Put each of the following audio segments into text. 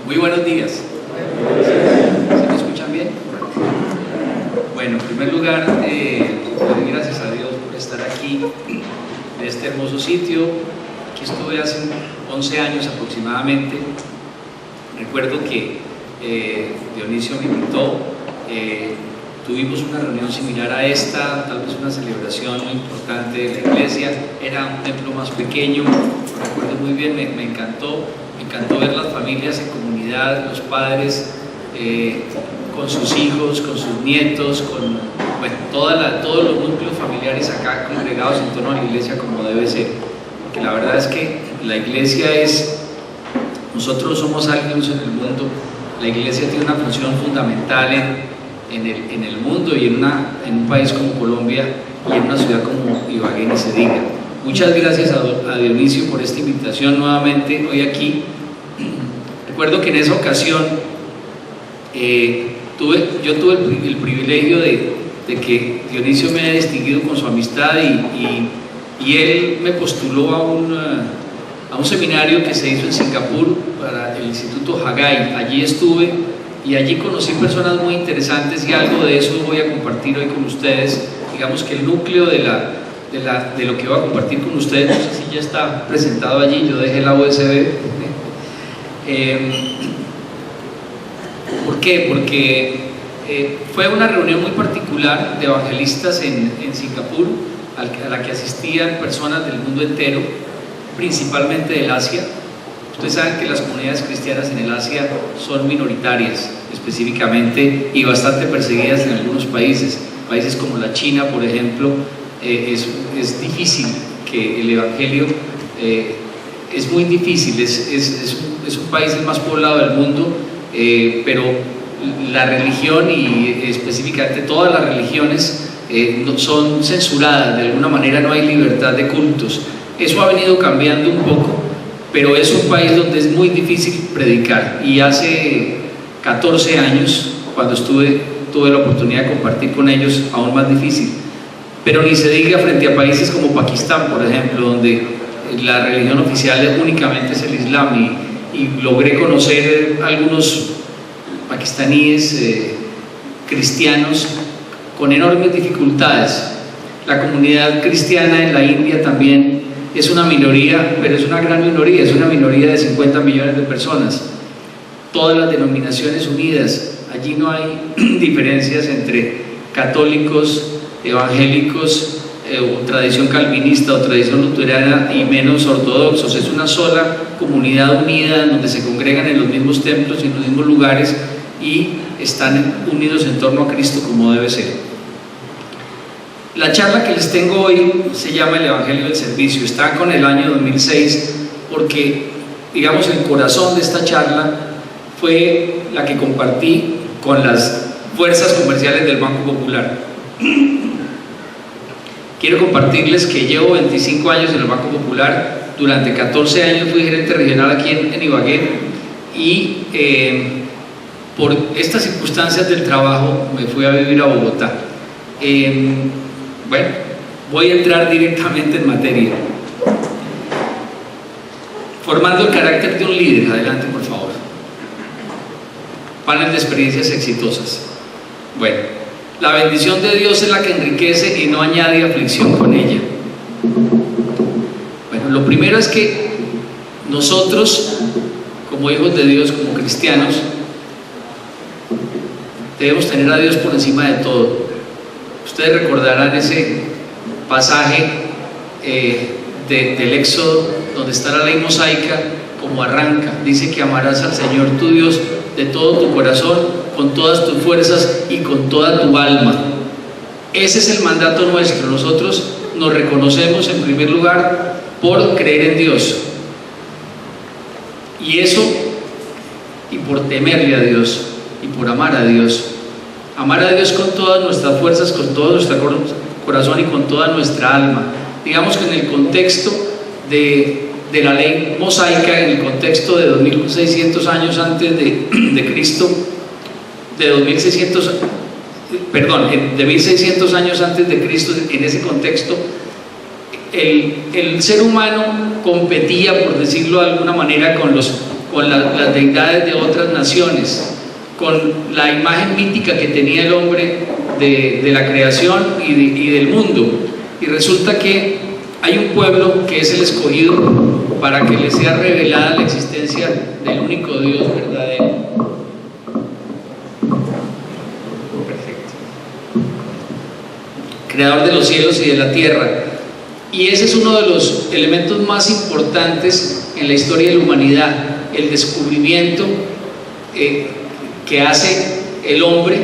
Muy buenos días. ¿Se me escuchan bien? Bueno, en primer lugar, doy gracias a Dios por estar aquí, en este hermoso sitio. Aquí estuve hace 11 años aproximadamente. Recuerdo que Dionisio me invitó, tuvimos una reunión similar a esta, tal vez una celebración muy importante de la iglesia. Era un templo más pequeño, recuerdo muy bien, me encantó ver las familias en comunidad, los padres con sus hijos, con sus nietos, con todos los núcleos familiares acá congregados en torno a la iglesia como debe ser. Porque la verdad es que la iglesia nosotros somos alguien en el mundo. La iglesia tiene una función fundamental en el mundo y en un país como Colombia y en una ciudad como Ibagué, ni se diga. Muchas gracias a Dionisio por esta invitación nuevamente hoy aquí. Recuerdo que en esa ocasión yo tuve el privilegio de que Dionisio me haya distinguido con su amistad y él me postuló a un seminario que se hizo en Singapur para el Instituto Hagai. Allí estuve y allí conocí personas muy interesantes y algo de eso voy a compartir hoy con ustedes. Digamos que el núcleo de lo que voy a compartir con ustedes, no sé si ya está presentado allí, yo dejé la USB. ¿Por qué? Porque fue una reunión muy particular de evangelistas en Singapur a la que asistían personas del mundo entero, principalmente del Asia. Ustedes saben que las comunidades cristianas en el Asia son minoritarias específicamente y bastante perseguidas en algunos países como la China, por ejemplo. Es difícil que el evangelio, es muy difícil, es un país el más poblado del mundo, pero la religión y específicamente todas las religiones son censuradas, de alguna manera no hay libertad de cultos. Eso ha venido cambiando un poco, pero es un país donde es muy difícil predicar, y hace 14 años, cuando tuve la oportunidad de compartir con ellos, aún más difícil. Pero ni se diga frente a países como Pakistán, por ejemplo, donde la religión oficial únicamente es el Islam, y logré conocer algunos pakistaníes cristianos con enormes dificultades. La comunidad cristiana en la India también es una minoría, pero es una gran minoría, es una minoría de 50 millones de personas. Todas las denominaciones unidas, allí no hay diferencias entre católicos, evangélicos, o tradición calvinista o tradición luterana y menos ortodoxos. Es una sola comunidad unida donde se congregan en los mismos templos y en los mismos lugares y están unidos en torno a Cristo como debe ser. La charla que les tengo hoy se llama El Evangelio del Servicio. Está con el año 2006 porque, digamos, el corazón de esta charla fue la que compartí con las fuerzas comerciales del Banco Popular. Quiero compartirles que llevo 25 años en el Banco Popular. Durante 14 años fui gerente regional aquí en Ibagué, y por estas circunstancias del trabajo me fui a vivir a Bogotá. Bueno, voy a entrar directamente en materia. Formando el carácter de un líder. Adelante, por favor. Panel de experiencias exitosas. Bueno, la bendición de Dios es la que enriquece y no añade aflicción con ella. Bueno, lo primero es que nosotros, como hijos de Dios, como cristianos, debemos tener a Dios por encima de todo. Ustedes recordarán ese pasaje del Éxodo, donde está la ley mosaica, como arranca. Dice que amarás al Señor tu Dios de todo tu corazón, con todas tus fuerzas y con toda tu alma. Ese es el mandato nuestro. Nosotros nos reconocemos en primer lugar por creer en Dios, y eso, y por temerle a Dios y por amar a Dios. Amar a Dios con todas nuestras fuerzas, con todo nuestro corazón y con toda nuestra alma. Digamos que en el contexto de la ley mosaica, en el contexto de 2600 años antes de Cristo, de 1600 años antes de Cristo, en ese contexto, el ser humano competía, por decirlo de alguna manera, con con las deidades de otras naciones, con la imagen mítica que tenía el hombre de la creación y del mundo. Y resulta que hay un pueblo que es el escogido para que le sea revelada la existencia del único Dios verdadero. Perfecto. Creador de los cielos y de la tierra. Y ese es uno de los elementos más importantes en la historia de la humanidad, el descubrimiento que hace el hombre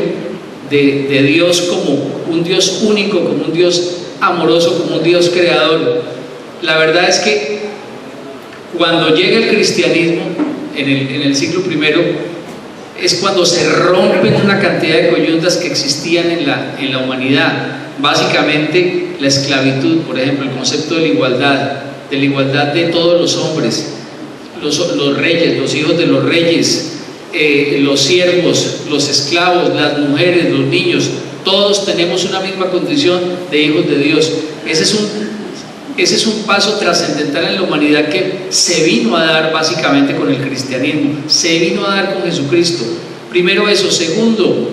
de Dios como un Dios único, como un Dios amoroso, como un Dios creador. La verdad es que cuando llega el cristianismo en el siglo I, es cuando se rompen una cantidad de coyuntas que existían en la humanidad. Básicamente la esclavitud, por ejemplo, el concepto de la igualdad de todos los hombres, los reyes, los hijos de los reyes, los siervos, los esclavos, las mujeres, los niños, todos tenemos una misma condición de hijos de Dios. Ese es un paso trascendental en la humanidad que se vino a dar básicamente con el cristianismo, se vino a dar con Jesucristo. Primero eso. Segundo,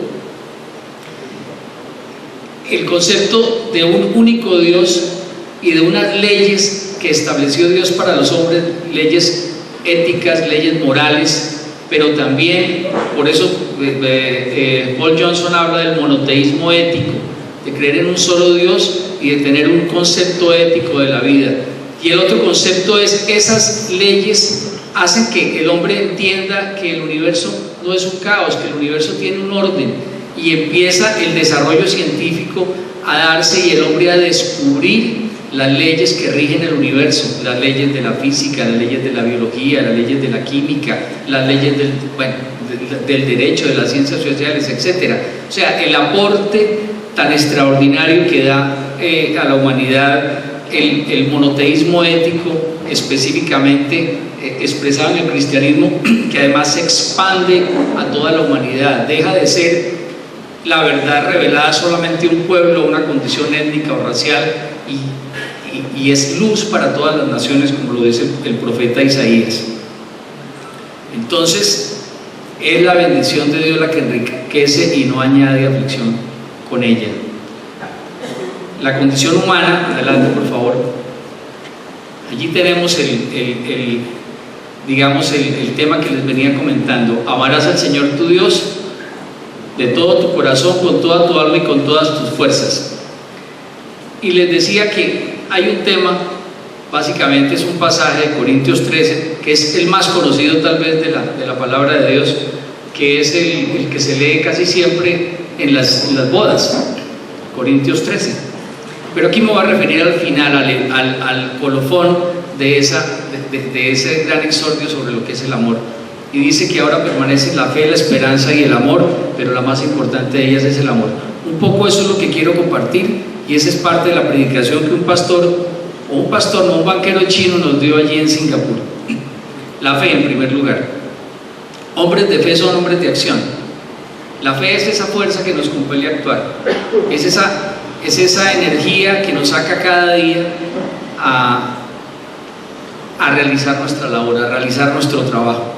el concepto de un único Dios y de unas leyes que estableció Dios para los hombres, leyes éticas, leyes morales, pero también, por eso Paul Johnson habla del monoteísmo ético, de creer en un solo Dios y de tener un concepto ético de la vida. Y el otro concepto es, esas leyes hacen que el hombre entienda que el universo no es un caos, que el universo tiene un orden, y empieza el desarrollo científico a darse y el hombre a descubrir las leyes que rigen el universo, las leyes de la física, las leyes de la biología, las leyes de la química, las leyes del derecho, de las ciencias sociales, etc. O sea, el aporte tan extraordinario que da a la humanidad el monoteísmo ético, específicamente expresado en el cristianismo, que además se expande a toda la humanidad, deja de ser la verdad revelada solamente a un pueblo, una condición étnica o racial, y es luz para todas las naciones, como lo dice el profeta Isaías. Entonces, es la bendición de Dios la que enriquece y no añade aflicción con ella. La condición humana, adelante por favor. Allí tenemos el tema que les venía comentando. Amarás al Señor tu Dios de todo tu corazón, con toda tu alma y con todas tus fuerzas. Y les decía que hay un tema, básicamente es un pasaje de Corintios 13, que es el más conocido tal vez de la palabra de Dios, que es el que se lee casi siempre en las bodas, Corintios 13. Pero aquí me voy a referir al final, al colofón de ese gran exordio sobre lo que es el amor. Y dice que ahora permanecen la fe, la esperanza y el amor, pero la más importante de ellas es el amor. Un poco eso es lo que quiero compartir, y esa es parte de la predicación que un banquero chino nos dio allí en Singapur. La fe en primer lugar. Hombres de fe son hombres de acción. La fe es esa fuerza que nos compele a actuar, es esa energía que nos saca cada día a realizar nuestra labor, a realizar nuestro trabajo.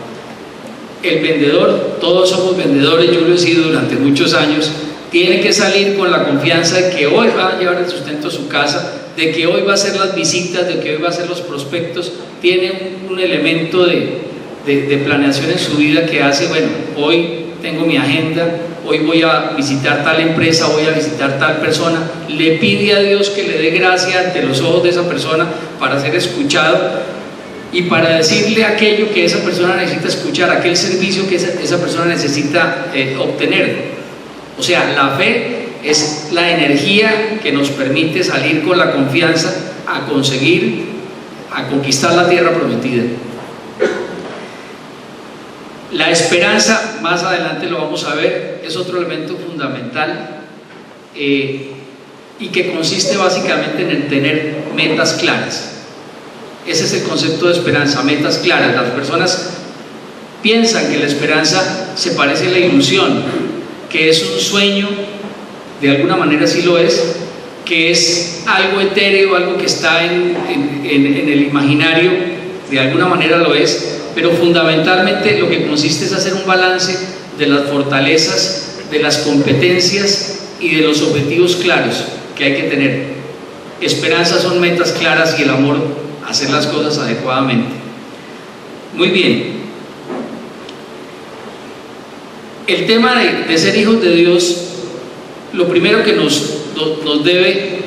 El vendedor, todos somos vendedores, yo lo he sido durante muchos años, tiene que salir con la confianza de que hoy va a llevar el sustento a su casa, de que hoy va a hacer las visitas, de que hoy va a hacer los prospectos. Tiene un elemento de planeación en su vida que hace, bueno, hoy tengo mi agenda, hoy voy a visitar tal empresa, voy a visitar tal persona. Le pide a Dios que le dé gracia ante los ojos de esa persona para ser escuchado y para decirle aquello que esa persona necesita escuchar, aquel servicio que esa persona necesita obtener. O sea, la fe es la energía que nos permite salir con la confianza a conquistar la tierra prometida. La esperanza, más adelante lo vamos a ver, es otro elemento fundamental y que consiste básicamente en tener metas claras. Ese es el concepto de esperanza, metas claras. Las personas piensan que la esperanza se parece a la ilusión, que es un sueño, de alguna manera sí lo es, que es algo etéreo, algo que está en el imaginario, de alguna manera lo es, pero fundamentalmente lo que consiste es hacer un balance de las fortalezas, de las competencias y de los objetivos claros que hay que tener. Esperanza son metas claras y el amor, hacer las cosas adecuadamente. Muy bien. El tema de ser hijos de Dios, lo primero que nos debe,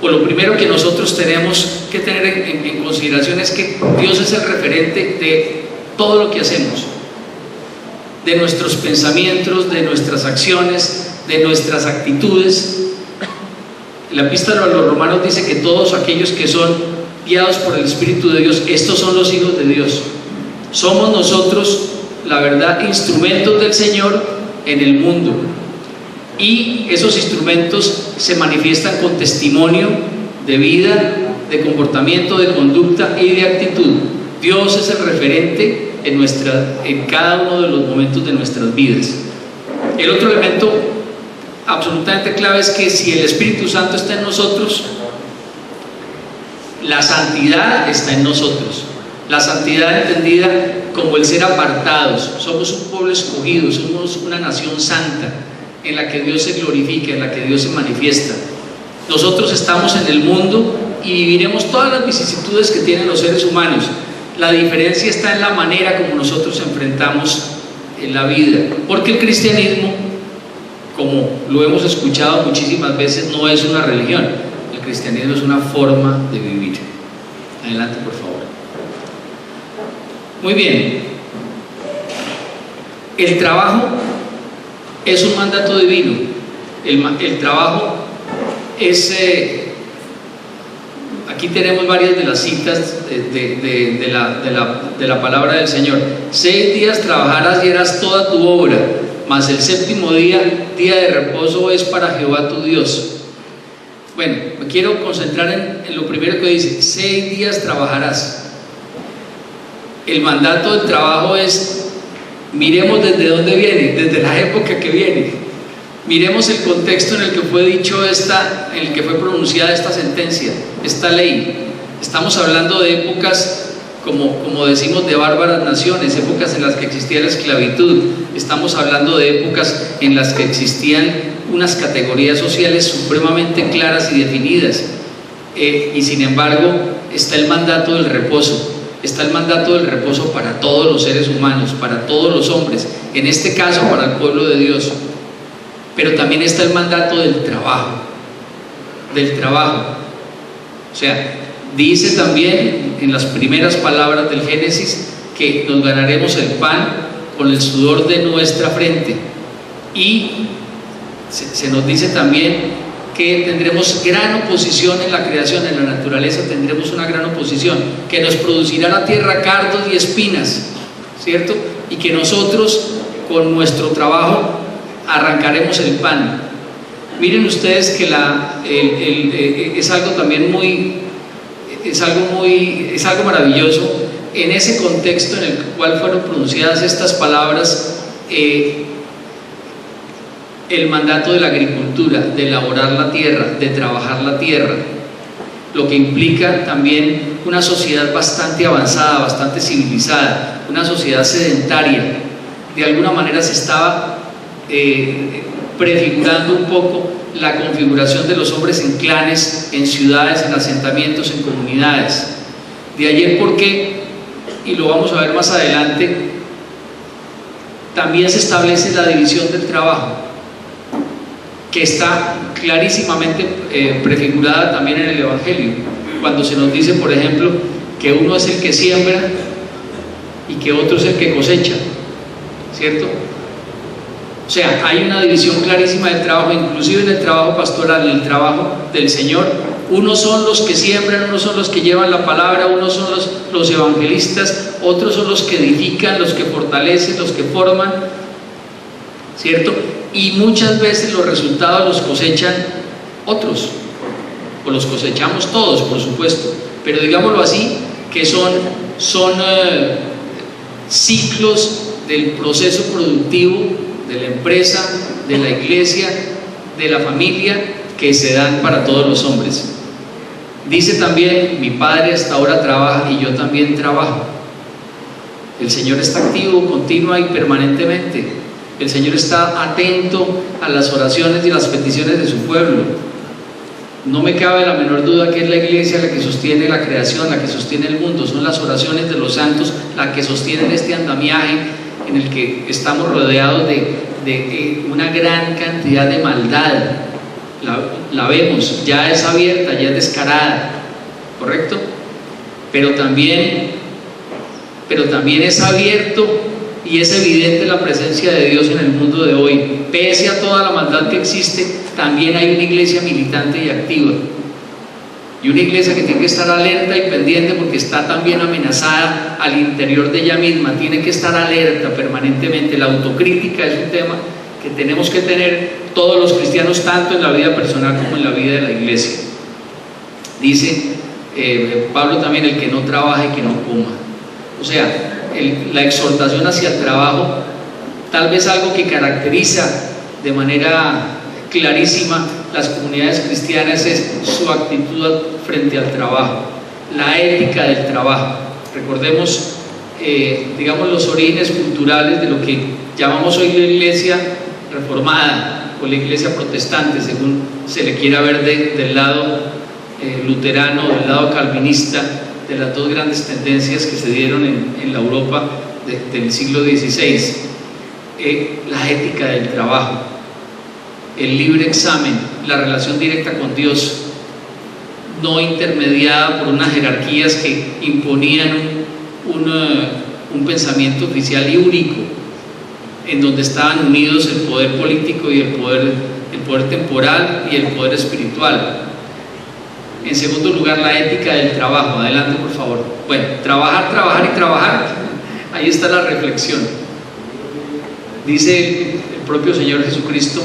o lo primero que nosotros tenemos que tener en consideración es que Dios es el referente de todo lo que hacemos, de nuestros pensamientos, de nuestras acciones, de nuestras actitudes. La epístola a los Romanos dice que todos aquellos que son guiados por el Espíritu de Dios, estos son los hijos de Dios. Somos nosotros, la verdad, instrumentos del Señor en el mundo, y esos instrumentos se manifiestan con testimonio de vida, de comportamiento, de conducta y de actitud. Dios es el referente en cada uno de los momentos de nuestras vidas. El otro elemento absolutamente clave es que si el Espíritu Santo está en nosotros, la santidad está en nosotros. La santidad entendida como el ser apartados. Somos un pueblo escogido, somos una nación santa en la que Dios se glorifica, en la que Dios se manifiesta. Nosotros estamos en el mundo y viviremos todas las vicisitudes que tienen los seres humanos. La diferencia está en la manera como nosotros enfrentamos en la vida, porque el cristianismo, como lo hemos escuchado muchísimas veces, no es una religión. El cristianismo es una forma de vivir. Adelante, por favor. Muy bien. El trabajo es un mandato divino. El trabajo es... aquí tenemos varias de las citas de la palabra del Señor. 6 días trabajarás y harás toda tu obra, mas el séptimo día, día de reposo, es para Jehová tu Dios. Bueno, me quiero concentrar en lo primero que dice: 6 días trabajarás. El mandato del trabajo es, miremos desde dónde viene, desde la época que viene. Miremos el contexto en el que fue dicho en el que fue pronunciada esta sentencia, esta ley. Estamos hablando de épocas, como decimos, de bárbaras naciones, épocas en las que existía la esclavitud. Estamos hablando de épocas en las que existían unas categorías sociales supremamente claras y definidas. Y sin embargo, está el mandato del reposo. Está el mandato del reposo para todos los seres humanos, para todos los hombres, en este caso para el pueblo de Dios. Pero también está el mandato del trabajo, o sea, dice también en las primeras palabras del Génesis que nos ganaremos el pan con el sudor de nuestra frente, y se nos dice también que tendremos gran oposición en la creación, en la naturaleza tendremos una gran oposición, que nos producirá la tierra cardos y espinas, ¿cierto? Y que nosotros con nuestro trabajo arrancaremos el pan. Miren ustedes que es algo también es algo maravilloso en ese contexto en el cual fueron pronunciadas estas palabras. El mandato de la agricultura, de elaborar la tierra, de trabajar la tierra, lo que implica también una sociedad bastante avanzada, bastante civilizada, una sociedad sedentaria. De alguna manera se estaba prefigurando un poco la configuración de los hombres en clanes, en ciudades, en asentamientos, en comunidades. De ayer porque, y lo vamos a ver más adelante, también se establece la división del trabajo, que está clarísimamente prefigurada también en el Evangelio, cuando se nos dice, por ejemplo, que uno es el que siembra y que otro es el que cosecha, ¿cierto? O sea, hay una división clarísima del trabajo, inclusive en el trabajo pastoral, en el trabajo del Señor. Unos son los que siembran, unos son los que llevan la palabra, unos son los evangelistas, otros son los que edifican, los que fortalecen, los que forman, ¿cierto? Y muchas veces los resultados los cosechan otros, o los cosechamos todos, por supuesto, pero digámoslo así, que son ciclos del proceso productivo de la empresa, de la iglesia, de la familia, que se dan para todos los hombres. Dice también: mi padre hasta ahora trabaja y yo también trabajo. El Señor está activo, continua y permanentemente. El Señor está atento a las oraciones y las peticiones de su pueblo. No me cabe la menor duda que es la iglesia la que sostiene la creación, la que sostiene el mundo. Son las oraciones de los santos las que sostienen este andamiaje en el que estamos rodeados de una gran cantidad de maldad. La vemos, ya es abierta, ya es descarada, ¿correcto? Pero también es abierto y es evidente la presencia de Dios en el mundo de hoy. Pese a toda la maldad que existe, también hay una iglesia militante y activa, y una iglesia que tiene que estar alerta y pendiente porque está también amenazada al interior de ella misma. Tiene que estar alerta permanentemente. La autocrítica es un tema que tenemos que tener todos los cristianos, tanto en la vida personal como en la vida de la iglesia. Dice Pablo también: el que no trabaja y que no coma. O sea, la exhortación hacia el trabajo, tal vez algo que caracteriza de manera clarísima las comunidades cristianas, es su actitud frente al trabajo, la ética del trabajo. Recordemos, digamos, los orígenes culturales de lo que llamamos hoy la iglesia reformada o la iglesia protestante, según se le quiera ver del lado luterano, del lado calvinista, de las dos grandes tendencias que se dieron en la Europa del siglo XVI. La ética del trabajo, el libre examen, la relación directa con Dios, no intermediada por unas jerarquías que imponían un pensamiento oficial y único, en donde estaban unidos el poder político y el poder temporal y el poder espiritual. En segundo lugar, la ética del trabajo. Adelante, por favor. Bueno, trabajar, trabajar y trabajar. Ahí está la reflexión. Dice el propio Señor Jesucristo: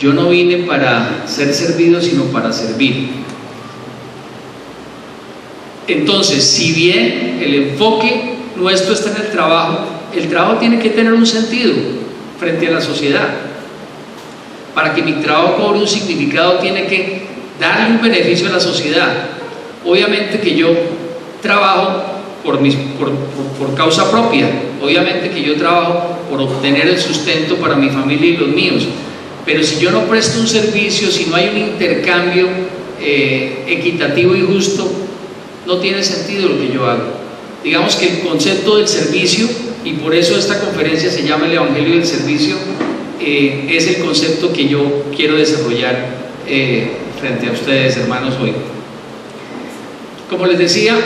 yo no vine para ser servido, sino para servir. Entonces, si bien el enfoque nuestro está en el trabajo tiene que tener un sentido frente a la sociedad. Para que mi trabajo cobre un significado, tiene que darle un beneficio a la sociedad. Obviamente que yo trabajo por causa propia, obviamente que yo trabajo por obtener el sustento para mi familia y los míos, pero si yo no presto un servicio, si no hay un intercambio equitativo y justo, no tiene sentido lo que yo hago. Digamos que el concepto del servicio, y por eso esta conferencia se llama el Evangelio del Servicio, es el concepto que yo quiero desarrollar frente a ustedes, hermanos, hoy. Como les decía,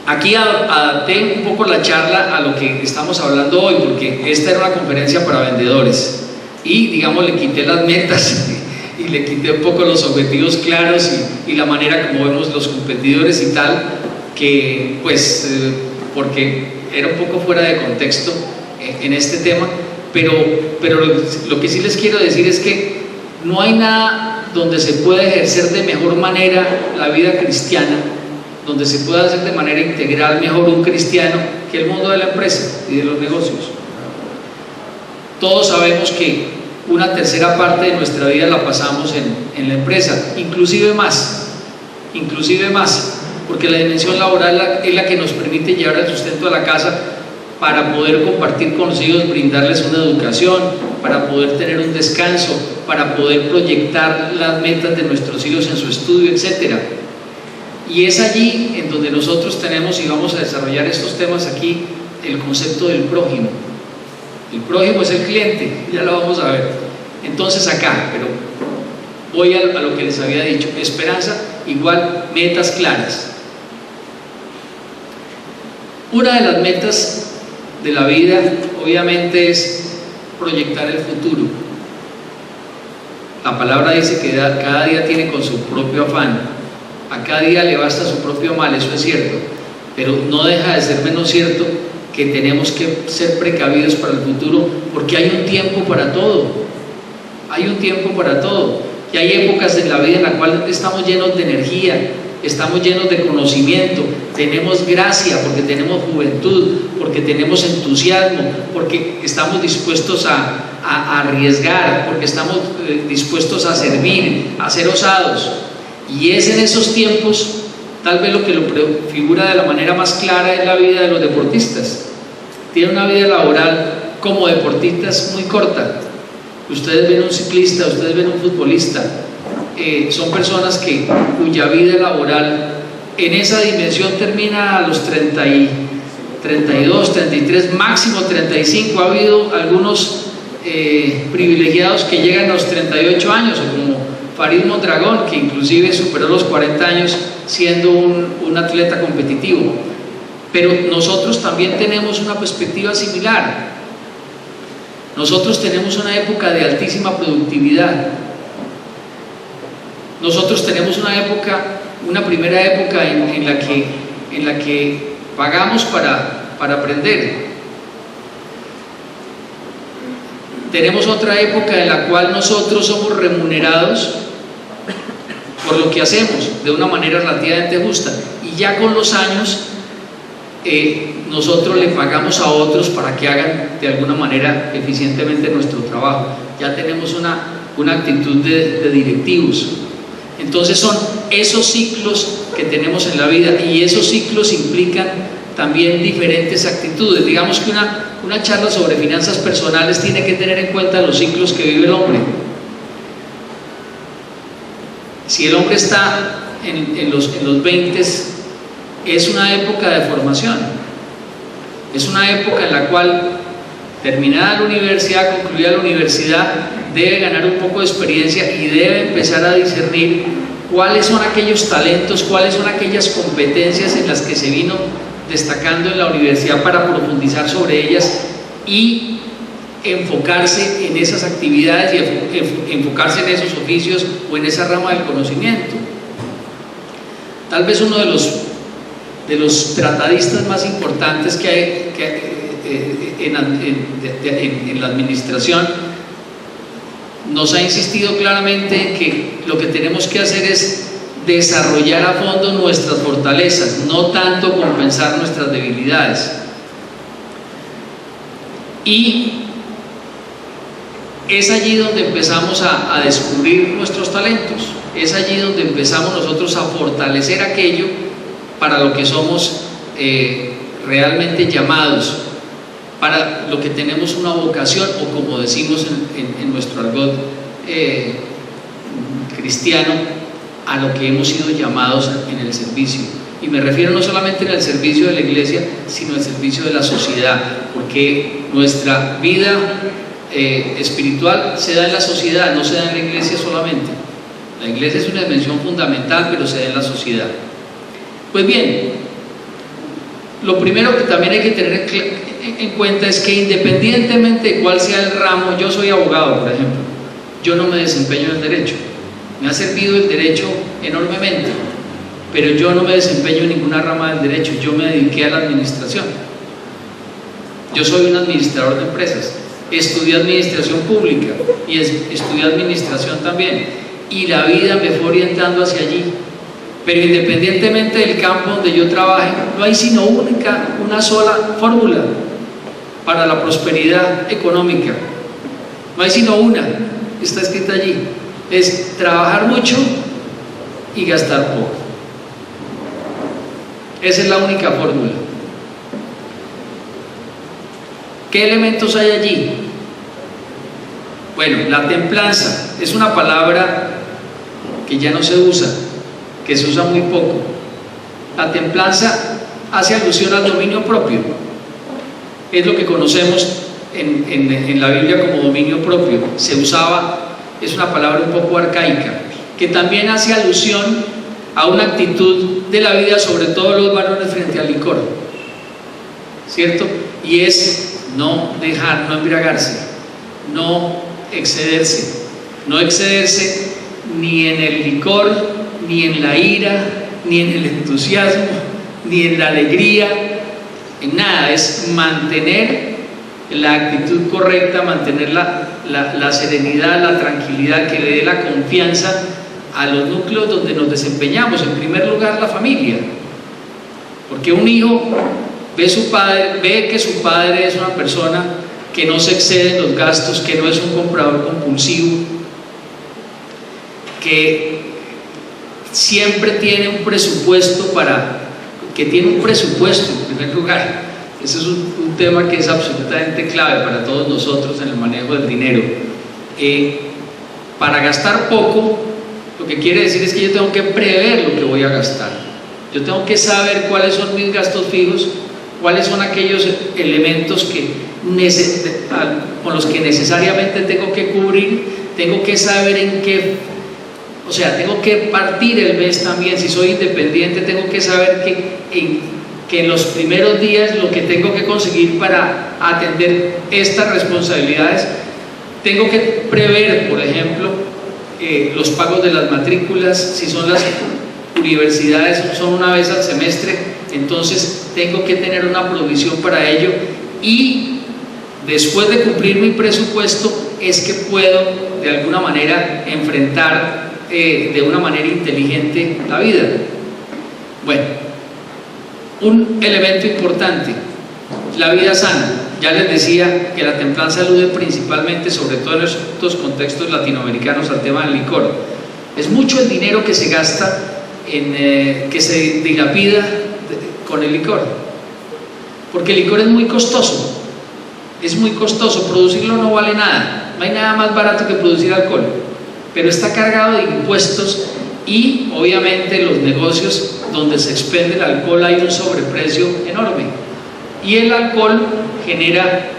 aquí adapté un poco la charla a lo que estamos hablando hoy, porque esta era una conferencia para vendedores y, digamos, le quité las metas y le quité un poco los objetivos claros y la manera como vemos los competidores y tal, que pues porque era un poco fuera de contexto en este tema, pero lo que sí les quiero decir es que no hay nada donde se pueda ejercer de mejor manera la vida cristiana, donde se pueda hacer de manera integral mejor un cristiano, que el mundo de la empresa y de los negocios. Todos sabemos que una tercera parte de nuestra vida la pasamos en la empresa, inclusive más, porque la dimensión laboral es la que nos permite llevar el sustento a la casa para poder compartir con los hijos, brindarles una educación, para poder tener un descanso, para poder proyectar las metas de nuestros hijos en su estudio, etc. Y es allí en donde nosotros tenemos, y vamos a desarrollar estos temas aquí, el concepto del prójimo. El prójimo es el cliente, ya lo vamos a ver. Entonces acá, pero voy a lo que les había dicho: esperanza igual metas claras. Una de las metas de la vida, obviamente, es proyectar el futuro. La palabra dice que cada día tiene con su propio afán, a cada día le basta su propio mal, eso es cierto, pero no deja de ser menos cierto que tenemos que ser precavidos para el futuro, porque hay un tiempo para todo, y hay épocas de la vida en la cual estamos llenos de energía, estamos llenos de conocimiento, tenemos gracia porque tenemos juventud, porque tenemos entusiasmo, porque estamos dispuestos a arriesgar, porque estamos dispuestos a servir, a ser osados. Y es en esos tiempos tal vez lo que lo prefigura de la manera más clara es la vida de los deportistas. Tienen una vida laboral como deportistas muy corta. Ustedes ven un ciclista, ustedes ven un futbolista, son personas cuya vida laboral en esa dimensión termina a los 32, 33, máximo 35. Ha habido algunos privilegiados que llegan a los 38 años, o como Farid Mondragón, que inclusive superó los 40 años siendo un atleta competitivo. Pero nosotros también tenemos una perspectiva similar. Nosotros tenemos una época de altísima productividad. Nosotros tenemos una primera época en la que pagamos para aprender. Tenemos otra época en la cual nosotros somos remunerados por lo que hacemos de una manera relativamente justa, y ya con los años nosotros le pagamos a otros para que hagan de alguna manera eficientemente nuestro trabajo. Ya tenemos una actitud de directivos. Entonces son esos ciclos que tenemos en la vida, y esos ciclos implican también diferentes actitudes. Digamos que una charla sobre finanzas personales tiene que tener en cuenta los ciclos que vive el hombre. Si el hombre está en los 20, es una época de formación, es una época en la cual, terminada la universidad, concluida la universidad, debe ganar un poco de experiencia y debe empezar a discernir cuáles son aquellos talentos, cuáles son aquellas competencias en las que se vino destacando en la universidad, para profundizar sobre ellas y enfocarse en esas actividades y enfocarse en esos oficios o en esa rama del conocimiento. Tal vez uno de los tratadistas más importantes que hay en la administración nos ha insistido claramente en que lo que tenemos que hacer es desarrollar a fondo nuestras fortalezas, no tanto compensar nuestras debilidades. Y es allí donde empezamos a descubrir nuestros talentos, es allí donde empezamos nosotros a fortalecer aquello para lo que somos realmente llamados, para lo que tenemos una vocación, o como decimos en nuestro argot cristiano, a lo que hemos sido llamados en el servicio. Y me refiero no solamente en el servicio de la iglesia, sino en el servicio de la sociedad, porque nuestra vida espiritual se da en la sociedad, no se da en la iglesia solamente. La iglesia es una dimensión fundamental, pero se da en la sociedad. Pues bien, lo primero que también hay que tener en cuenta es que, independientemente de cuál sea el ramo, yo soy abogado, por ejemplo, yo no me desempeño en el derecho. Me ha servido el derecho enormemente, pero yo no me desempeño en ninguna rama del derecho. Yo me dediqué a la administración. Yo soy un administrador de empresas. Estudié administración pública y estudié administración también, y la vida me fue orientando hacia allí. Pero independientemente del campo donde yo trabaje, no hay sino una sola fórmula para la prosperidad económica. No hay sino una, está escrita allí: es trabajar mucho y gastar poco. Esa es la única fórmula. ¿Qué elementos hay allí? Bueno, la templanza es una palabra que ya no se usa, que se usa muy poco. La templanza hace alusión al dominio propio. Es lo que conocemos en la Biblia como dominio propio. Se usaba, es una palabra un poco arcaica, que también hace alusión a una actitud de la vida, sobre todo los varones, frente al licor, ¿cierto? Y es no embriagarse, no excederse ni en el licor, ni en la ira, ni en el entusiasmo, ni en la alegría, en nada. Es mantener la actitud correcta, mantener la serenidad, la tranquilidad, que le dé la confianza a los núcleos donde nos desempeñamos. En primer lugar, la familia, porque un hijo ve que su padre es una persona que no se excede en los gastos, que no es un comprador compulsivo, que siempre tiene un presupuesto en primer lugar. Ese es un tema que es absolutamente clave para todos nosotros en el manejo del dinero. Para gastar poco, lo que quiere decir es que yo tengo que prever lo que voy a gastar. Yo tengo que saber cuáles son mis gastos fijos, cuáles son aquellos elementos con los que necesariamente tengo que cubrir. Tengo que saber tengo que partir el mes también. Si soy independiente, tengo que saber que en los primeros días lo que tengo que conseguir para atender estas responsabilidades, tengo que prever, por ejemplo, los pagos de las matrículas. Si son las universidades, son una vez al semestre, entonces tengo que tener una provisión para ello, y después de cumplir mi presupuesto es que puedo de alguna manera enfrentar de una manera inteligente la vida. Bueno, un elemento importante, la vida sana. Ya les decía que la templanza alude principalmente, sobre todo en estos contextos latinoamericanos, al tema del licor. Es mucho el dinero que se gasta, que se dilapida con el licor, porque el licor es muy costoso, producirlo no vale nada, no hay nada más barato que producir alcohol, pero está cargado de impuestos, y obviamente los negocios donde se expende el alcohol hay un sobreprecio enorme, y el alcohol genera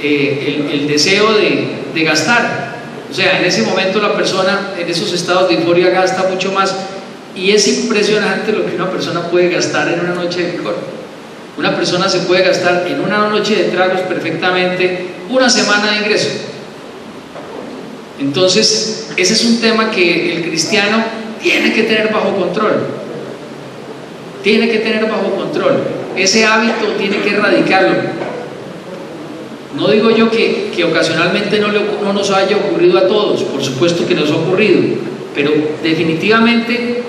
el deseo de gastar. O sea, en ese momento la persona en esos estados de euforia gasta mucho más, y es impresionante lo que una persona puede gastar en una noche de licor. Una persona se puede gastar en una noche de tragos perfectamente una semana de ingreso. Entonces, ese es un tema que el cristiano tiene que tener bajo control. Ese hábito tiene que erradicarlo. No digo yo que ocasionalmente no nos haya ocurrido a todos, por supuesto que nos ha ocurrido, pero definitivamente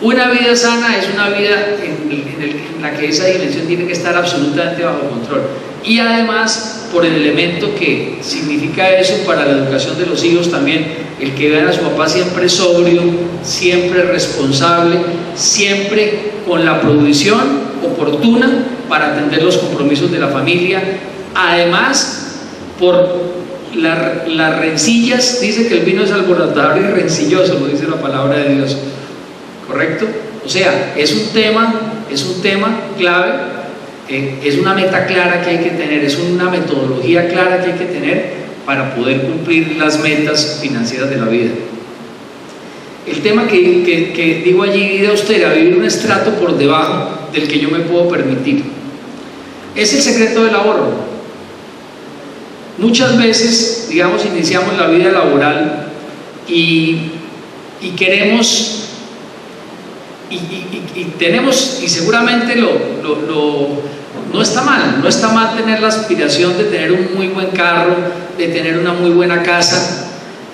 una vida sana es una vida en la que esa dimensión tiene que estar absolutamente bajo control. Y además, por el elemento que significa eso para la educación de los hijos también, el que vean a su papá siempre sobrio, siempre responsable, siempre con la provisión oportuna para atender los compromisos de la familia. Además, por las rencillas, dice que el vino es alborotador y rencilloso, lo dice la palabra de Dios, ¿correcto? O sea, es un tema clave, es una meta clara que hay que tener, es una metodología clara que hay que tener para poder cumplir las metas financieras de la vida. El tema que digo allí, vida austera, vivir un estrato por debajo del que yo me puedo permitir, es el secreto del ahorro. Muchas veces, digamos, iniciamos la vida laboral y queremos y tenemos, y seguramente no está mal tener la aspiración de tener un muy buen carro, de tener una muy buena casa,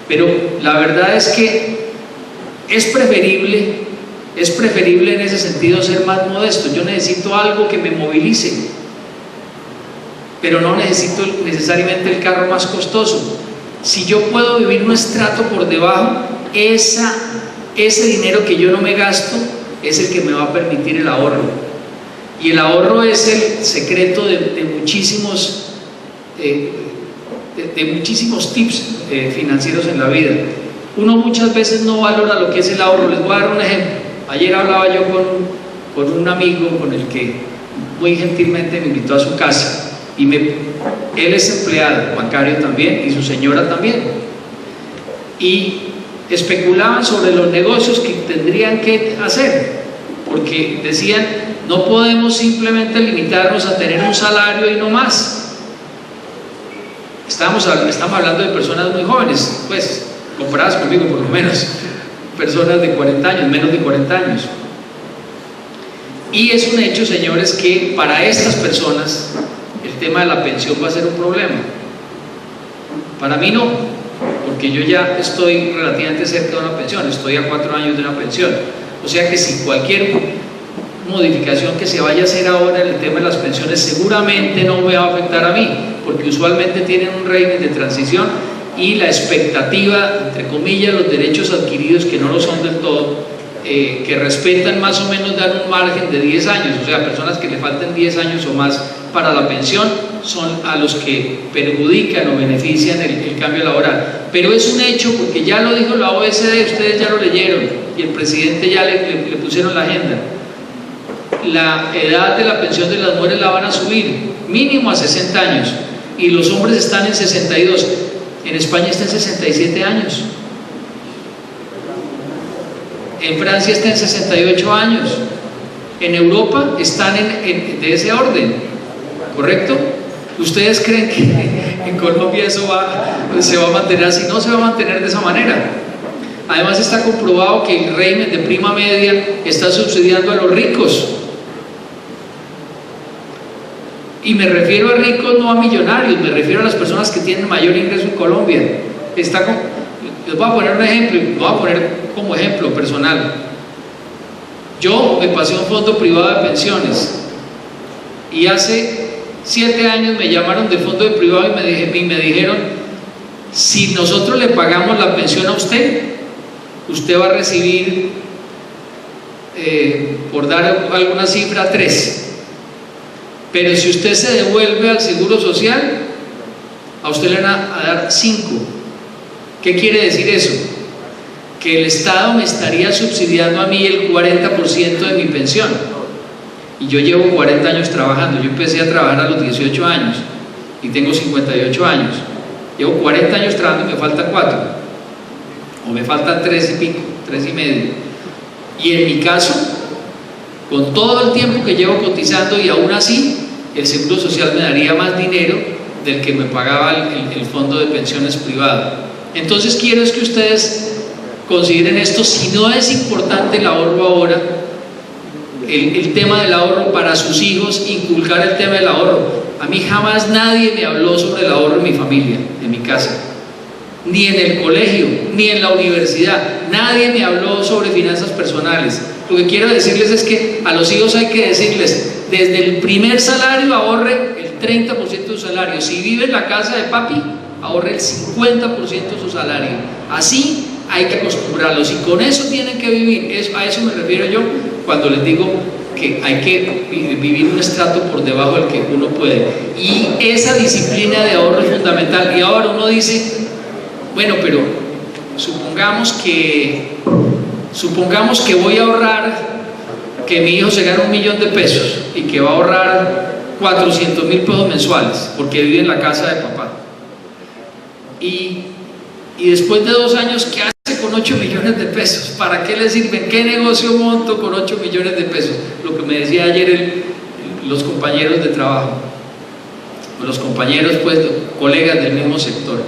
pero la verdad es que es preferible en ese sentido ser más modesto. Yo necesito algo que me movilice, pero no necesito necesariamente el carro más costoso. Si yo puedo vivir un estrato por debajo, ese dinero que yo no me gasto es el que me va a permitir el ahorro. Y el ahorro es el secreto de muchísimos tips financieros en la vida. Uno muchas veces no valora lo que es el ahorro. Les voy a dar un ejemplo. Ayer hablaba yo con un amigo con el que muy gentilmente me invitó a su casa, y él es empleado bancario también, y su señora también, y especulaban sobre los negocios que tendrían que hacer, porque decían: no podemos simplemente limitarnos a tener un salario y no más. Estamos hablando de personas muy jóvenes, pues comparadas conmigo por lo menos, personas de 40 años, menos de 40 años. Y es un hecho, señores, que para estas personas el tema de la pensión va a ser un problema. Para mí no, porque yo ya estoy relativamente cerca de una pensión, estoy a 4 años de una pensión. O sea que si cualquier modificación que se vaya a hacer ahora en el tema de las pensiones seguramente no me va a afectar a mí, porque usualmente tienen un régimen de transición, y la expectativa, entre comillas, los derechos adquiridos, que no lo son del todo, que respetan más o menos, dan un margen de 10 años, o sea, personas que le falten 10 años o más para la pensión son a los que perjudican o benefician el cambio laboral. Pero es un hecho, porque ya lo dijo la OECD, ustedes ya lo leyeron y el presidente ya le pusieron la agenda. La edad de la pensión de las mujeres la van a subir mínimo a 60 años y los hombres están en 62. En España está en 67 años, en Francia está en 68 años, en Europa están de ese orden, ¿correcto? ¿Ustedes creen que en Colombia eso se va a mantener así? No se va a mantener de esa manera. Además está comprobado que el régimen de prima media está subsidiando a los ricos. Y me refiero a ricos, no a millonarios, me refiero a las personas que tienen mayor ingreso en Colombia. Les voy a poner un ejemplo, lo voy a poner como ejemplo personal. Yo me pasé a un fondo privado de pensiones y hace 7 años me llamaron del fondo de privado y me dijeron: si nosotros le pagamos la pensión a usted, usted va a recibir, por dar alguna cifra, 3. Pero si usted se devuelve al Seguro Social, a usted le van a dar 5. ¿Qué quiere decir eso? Que el Estado me estaría subsidiando a mí el 40% de mi pensión. Y yo llevo 40 años trabajando. Yo empecé a trabajar a los 18 años y tengo 58 años. Llevo 40 años trabajando y me faltan 4. O me faltan 3 y pico, 3 y medio. Y en mi caso, con todo el tiempo que llevo cotizando, y aún así el Seguro Social me daría más dinero del que me pagaba el fondo de pensiones privado. Entonces quiero es que ustedes consideren esto. Si no es importante el ahorro ahora, el tema del ahorro para sus hijos, inculcar el tema del ahorro. A mí jamás nadie me habló sobre el ahorro en mi familia, en mi casa, ni en el colegio, ni en la universidad. Nadie me habló sobre finanzas personales. Lo que quiero decirles es que a los hijos hay que decirles: desde el primer salario ahorre el 30% de su salario. Si vive en la casa de papi, ahorre el 50% de su salario. Así hay que acostumbrarlos y con eso tienen que vivir. A eso me refiero yo cuando les digo que hay que vivir un estrato por debajo del que uno puede. Y esa disciplina de ahorro es fundamental. Y ahora uno dice: bueno, pero supongamos que voy a ahorrar, que mi hijo se gana $1.000.000 y que va a ahorrar 400.000 pesos mensuales porque vive en la casa de papá. Y después de 2 años, ¿qué hace con 8 millones de pesos? ¿Para qué le sirve? ¿Qué negocio monto con 8 millones de pesos? Lo que me decía ayer los compañeros de trabajo, los compañeros, pues, colegas del mismo sector.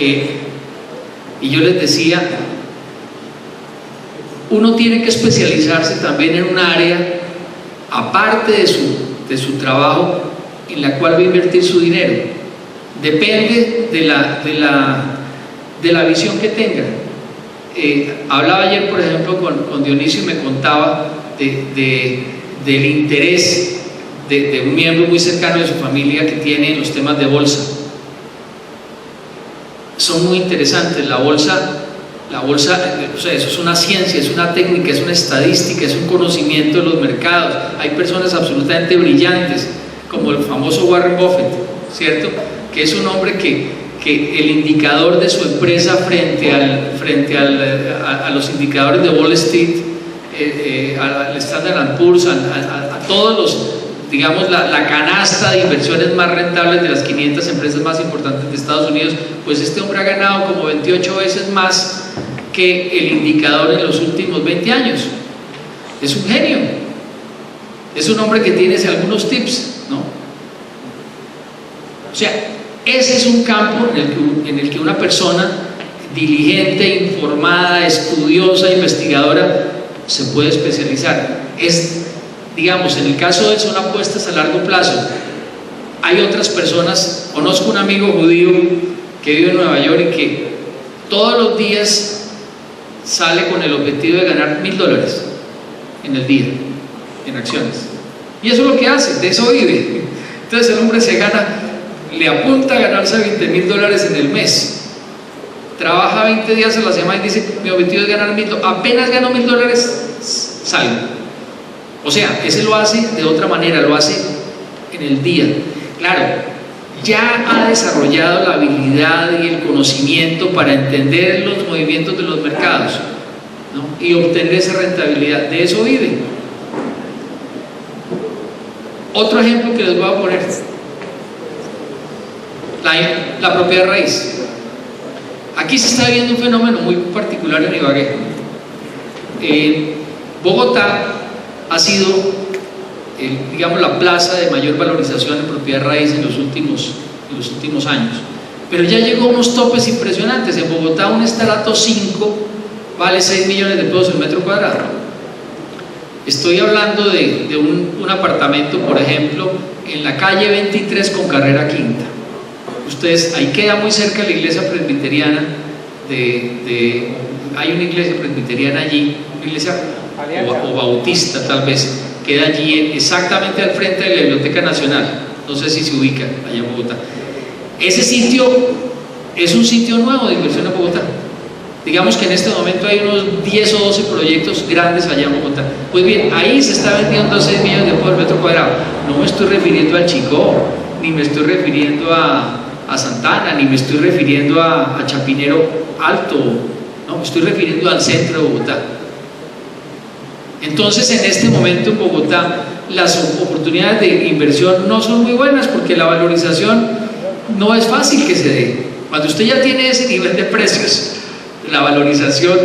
Y yo les decía: uno tiene que especializarse también en un área, aparte de su trabajo, en la cual va a invertir su dinero. Depende de la visión que tenga. Hablaba ayer, por ejemplo, con Dionisio, y me contaba del interés de un miembro muy cercano de su familia que tiene en los temas de bolsa. Son muy interesantes. La bolsa, o sea, eso es una ciencia, es una técnica, es una estadística, es un conocimiento de los mercados. Hay personas absolutamente brillantes, como el famoso Warren Buffett, ¿cierto? Que es un hombre que el indicador de su empresa frente a los indicadores de Wall Street, al Standard & Poor's, a todos los, digamos, la canasta de inversiones más rentables de las 500 empresas más importantes de Estados Unidos, pues este hombre ha ganado como 28 veces más que el indicador en los últimos 20 años. Es un genio. Es un hombre que tiene algunos tips, ¿no? O sea, ese es un campo en el que una persona diligente, informada, estudiosa, investigadora se puede especializar. Digamos, en el caso de él son apuestas a largo plazo. Hay otras personas, conozco un amigo judío que vive en Nueva York y que todos los días sale con el objetivo de ganar $1.000 en el día, en acciones. Y eso es lo que hace, de eso vive. Entonces el hombre le apunta a ganarse $20.000 en el mes. trabaja 20 días a la semana y dice, mi objetivo es ganar $1.000, apenas gano $1.000, salgo. O sea, ese lo hace de otra manera, lo hace en el día. Claro, ya ha desarrollado la habilidad y el conocimiento para entender los movimientos de los mercados, ¿no? Y obtener esa rentabilidad. De eso vive. Otro ejemplo que les voy a poner, la propiedad raíz. Aquí se está viendo un fenómeno muy particular en Ibagué. Bogotá ha sido, digamos, la plaza de mayor valorización en propiedad raíz en los últimos años, pero ya llegó a unos topes impresionantes. En Bogotá un estrato 5 vale 6 millones de pesos el metro cuadrado. Estoy hablando de un apartamento, por ejemplo, en la calle 23 con carrera quinta. Ustedes, ahí queda muy cerca la iglesia presbiteriana hay una iglesia presbiteriana allí, una iglesia o bautista tal vez, queda allí exactamente al frente de la Biblioteca Nacional. No sé si se ubica allá en Bogotá. Ese sitio es un sitio nuevo de inversión en Bogotá. Digamos que en este momento hay unos 10 o 12 proyectos grandes allá en Bogotá. Pues bien, ahí se está vendiendo 6 millones de pesos por metro cuadrado. No me estoy refiriendo al Chicó, ni me estoy refiriendo a Santana, ni me estoy refiriendo a Chapinero Alto, no, me estoy refiriendo al centro de Bogotá. Entonces, en este momento en Bogotá, las oportunidades de inversión no son muy buenas porque la valorización no es fácil que se dé. Cuando usted ya tiene ese nivel de precios, la valorización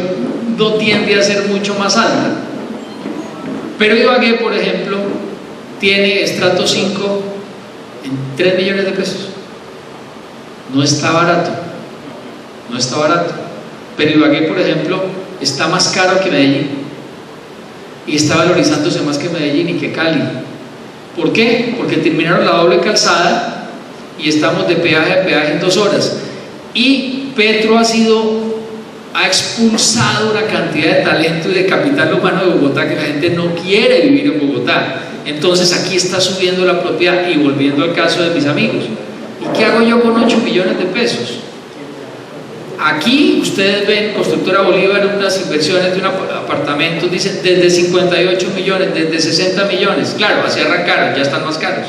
no tiende a ser mucho más alta. Pero Ibagué, por ejemplo, tiene estrato 5 en 3 millones de pesos. No está barato, no está barato. Pero Ibagué, por ejemplo, está más caro que Medellín y está valorizándose más que Medellín y que Cali. ¿Por qué? Porque terminaron la doble calzada y estamos de peaje a peaje en 2 horas. Y Petro ha expulsado una cantidad de talento y de capital humano de Bogotá, que la gente no quiere vivir en Bogotá. Entonces aquí está subiendo la propiedad. Y volviendo al caso de mis amigos, ¿y qué hago yo con 8 millones de pesos? Aquí ustedes ven Constructora Bolívar, unas inversiones de un apartamento, dicen desde 58 millones, desde 60 millones. Claro, así arrancaron, ya están más caros,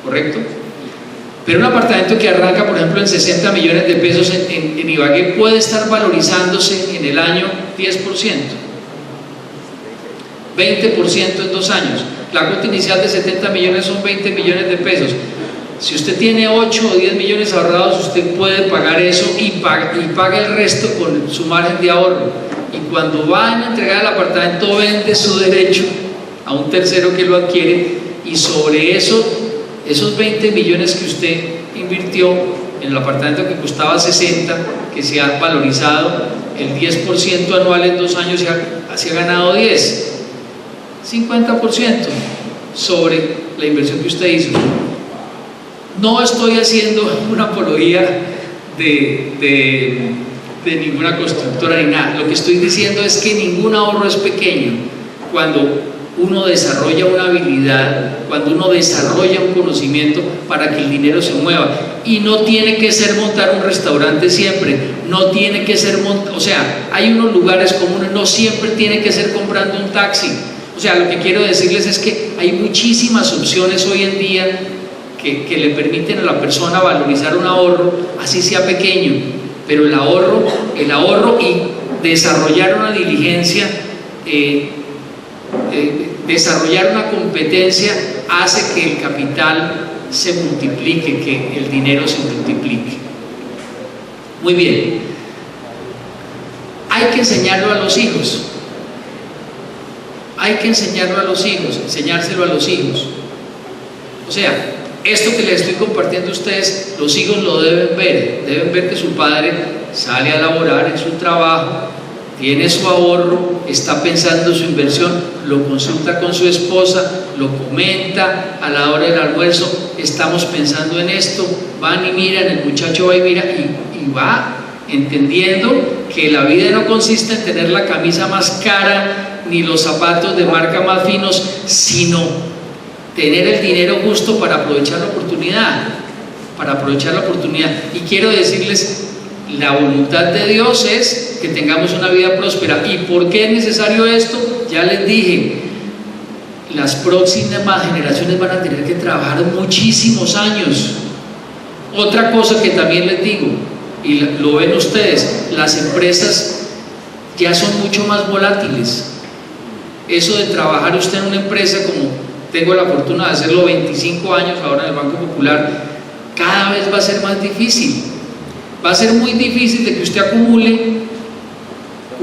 ¿correcto? Pero un apartamento que arranca, por ejemplo, en 60 millones de pesos en Ibagué puede estar valorizándose en el año 10%, 20% en 2 años. La cuota inicial de 70 millones son 20 millones de pesos. Si usted tiene 8 o 10 millones ahorrados, usted puede pagar eso y paga el resto con su margen de ahorro. Y cuando van a entregar el apartamento, vende su derecho a un tercero que lo adquiere, y sobre eso, esos 20 millones que usted invirtió en el apartamento que costaba 60, que se ha valorizado el 10% anual en 2 años, se ha ganado 10, 50% sobre la inversión que usted hizo. No estoy haciendo una apología de ninguna constructora ni nada. Lo que estoy diciendo es que ningún ahorro es pequeño cuando uno desarrolla una habilidad, cuando uno desarrolla un conocimiento para que el dinero se mueva. Y no tiene que ser montar un restaurante siempre, no tiene que ser o sea, hay unos lugares comunes, no siempre tiene que ser comprando un taxi. O sea, lo que quiero decirles es que hay muchísimas opciones hoy en día que le permiten a la persona valorizar un ahorro, así sea pequeño, pero el ahorro y desarrollar una diligencia, desarrollar una competencia hace que el capital se multiplique, que el dinero se multiplique. Muy bien, hay que enseñarlo a los hijos, enseñárselo a los hijos. O sea, esto que les estoy compartiendo a ustedes, los hijos lo deben ver que su padre sale a laborar en su trabajo, tiene su ahorro, está pensando en su inversión, lo consulta con su esposa, lo comenta a la hora del almuerzo, estamos pensando en esto, van y miran, el muchacho va y mira y va entendiendo que la vida no consiste en tener la camisa más cara ni los zapatos de marca más finos, sino tener el dinero justo para aprovechar la oportunidad, Y quiero decirles, La voluntad de Dios es que tengamos una vida próspera. ¿Y por qué es necesario esto? Ya les dije, las próximas generaciones van a tener que trabajar muchísimos años. Otra cosa que también les digo, y lo ven ustedes, las empresas ya son mucho más volátiles. Eso de trabajar usted en una empresa, como tengo la fortuna de hacerlo 25 años ahora en el Banco Popular, cada vez va a ser más difícil. Va a ser muy difícil de que usted acumule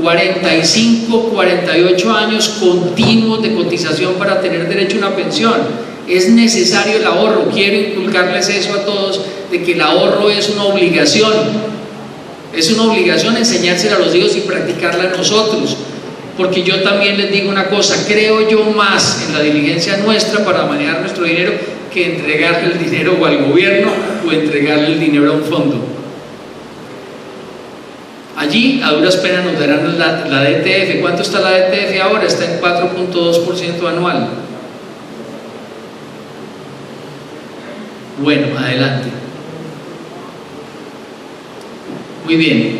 45, 48 años continuos de cotización para tener derecho a una pensión. Es necesario el ahorro. Quiero inculcarles eso a todos, de que el ahorro es una obligación. Es una obligación enseñársela a los hijos y practicarla a nosotros. Porque yo también les digo una cosa, creo yo más en la diligencia nuestra para manejar nuestro dinero que entregarle el dinero o al gobierno o entregarle el dinero a un fondo. Allí a duras penas nos darán la DTF. ¿Cuánto está la DTF ahora? Está en 4.2% anual. Bueno, adelante. Muy bien.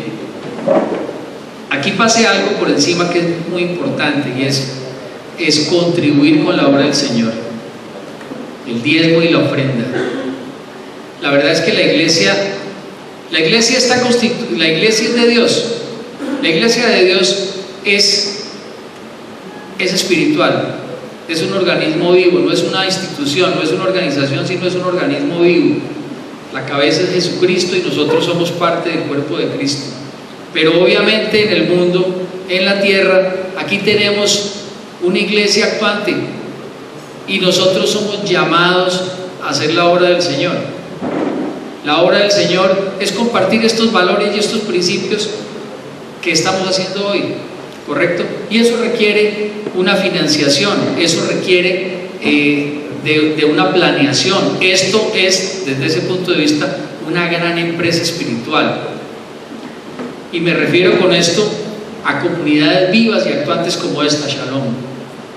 Aquí pase algo por encima que es muy importante, y es contribuir con la obra del Señor. El diezmo y la ofrenda. La verdad es que la iglesia está constituida, la iglesia es de Dios. La iglesia de Dios es espiritual, es un organismo vivo, no es una institución, no es una organización, sino es un organismo vivo. La cabeza es Jesucristo y nosotros somos parte del cuerpo de Cristo. Pero obviamente en el mundo, en la tierra, aquí tenemos una iglesia actuante y nosotros somos llamados a hacer la obra del Señor. La obra del Señor es compartir estos valores y estos principios que estamos haciendo hoy, ¿correcto? Y eso requiere una financiación, eso requiere de una planeación. Esto es, desde ese punto de vista, una gran empresa espiritual. Y me refiero con esto a comunidades vivas y actuantes como esta, Shalom,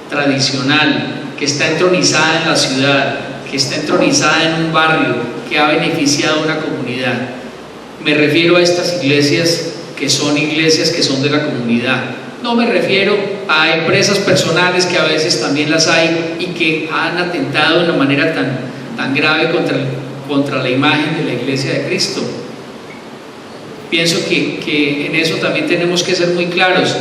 tradicional, que está entronizada en la ciudad, que está entronizada en un barrio, que ha beneficiado a una comunidad. Me refiero a estas iglesias que son de la comunidad. No me refiero a empresas personales, que a veces también las hay y que han atentado de una manera tan grave contra la imagen de la iglesia de Cristo. Pienso que en eso también tenemos que ser muy claros.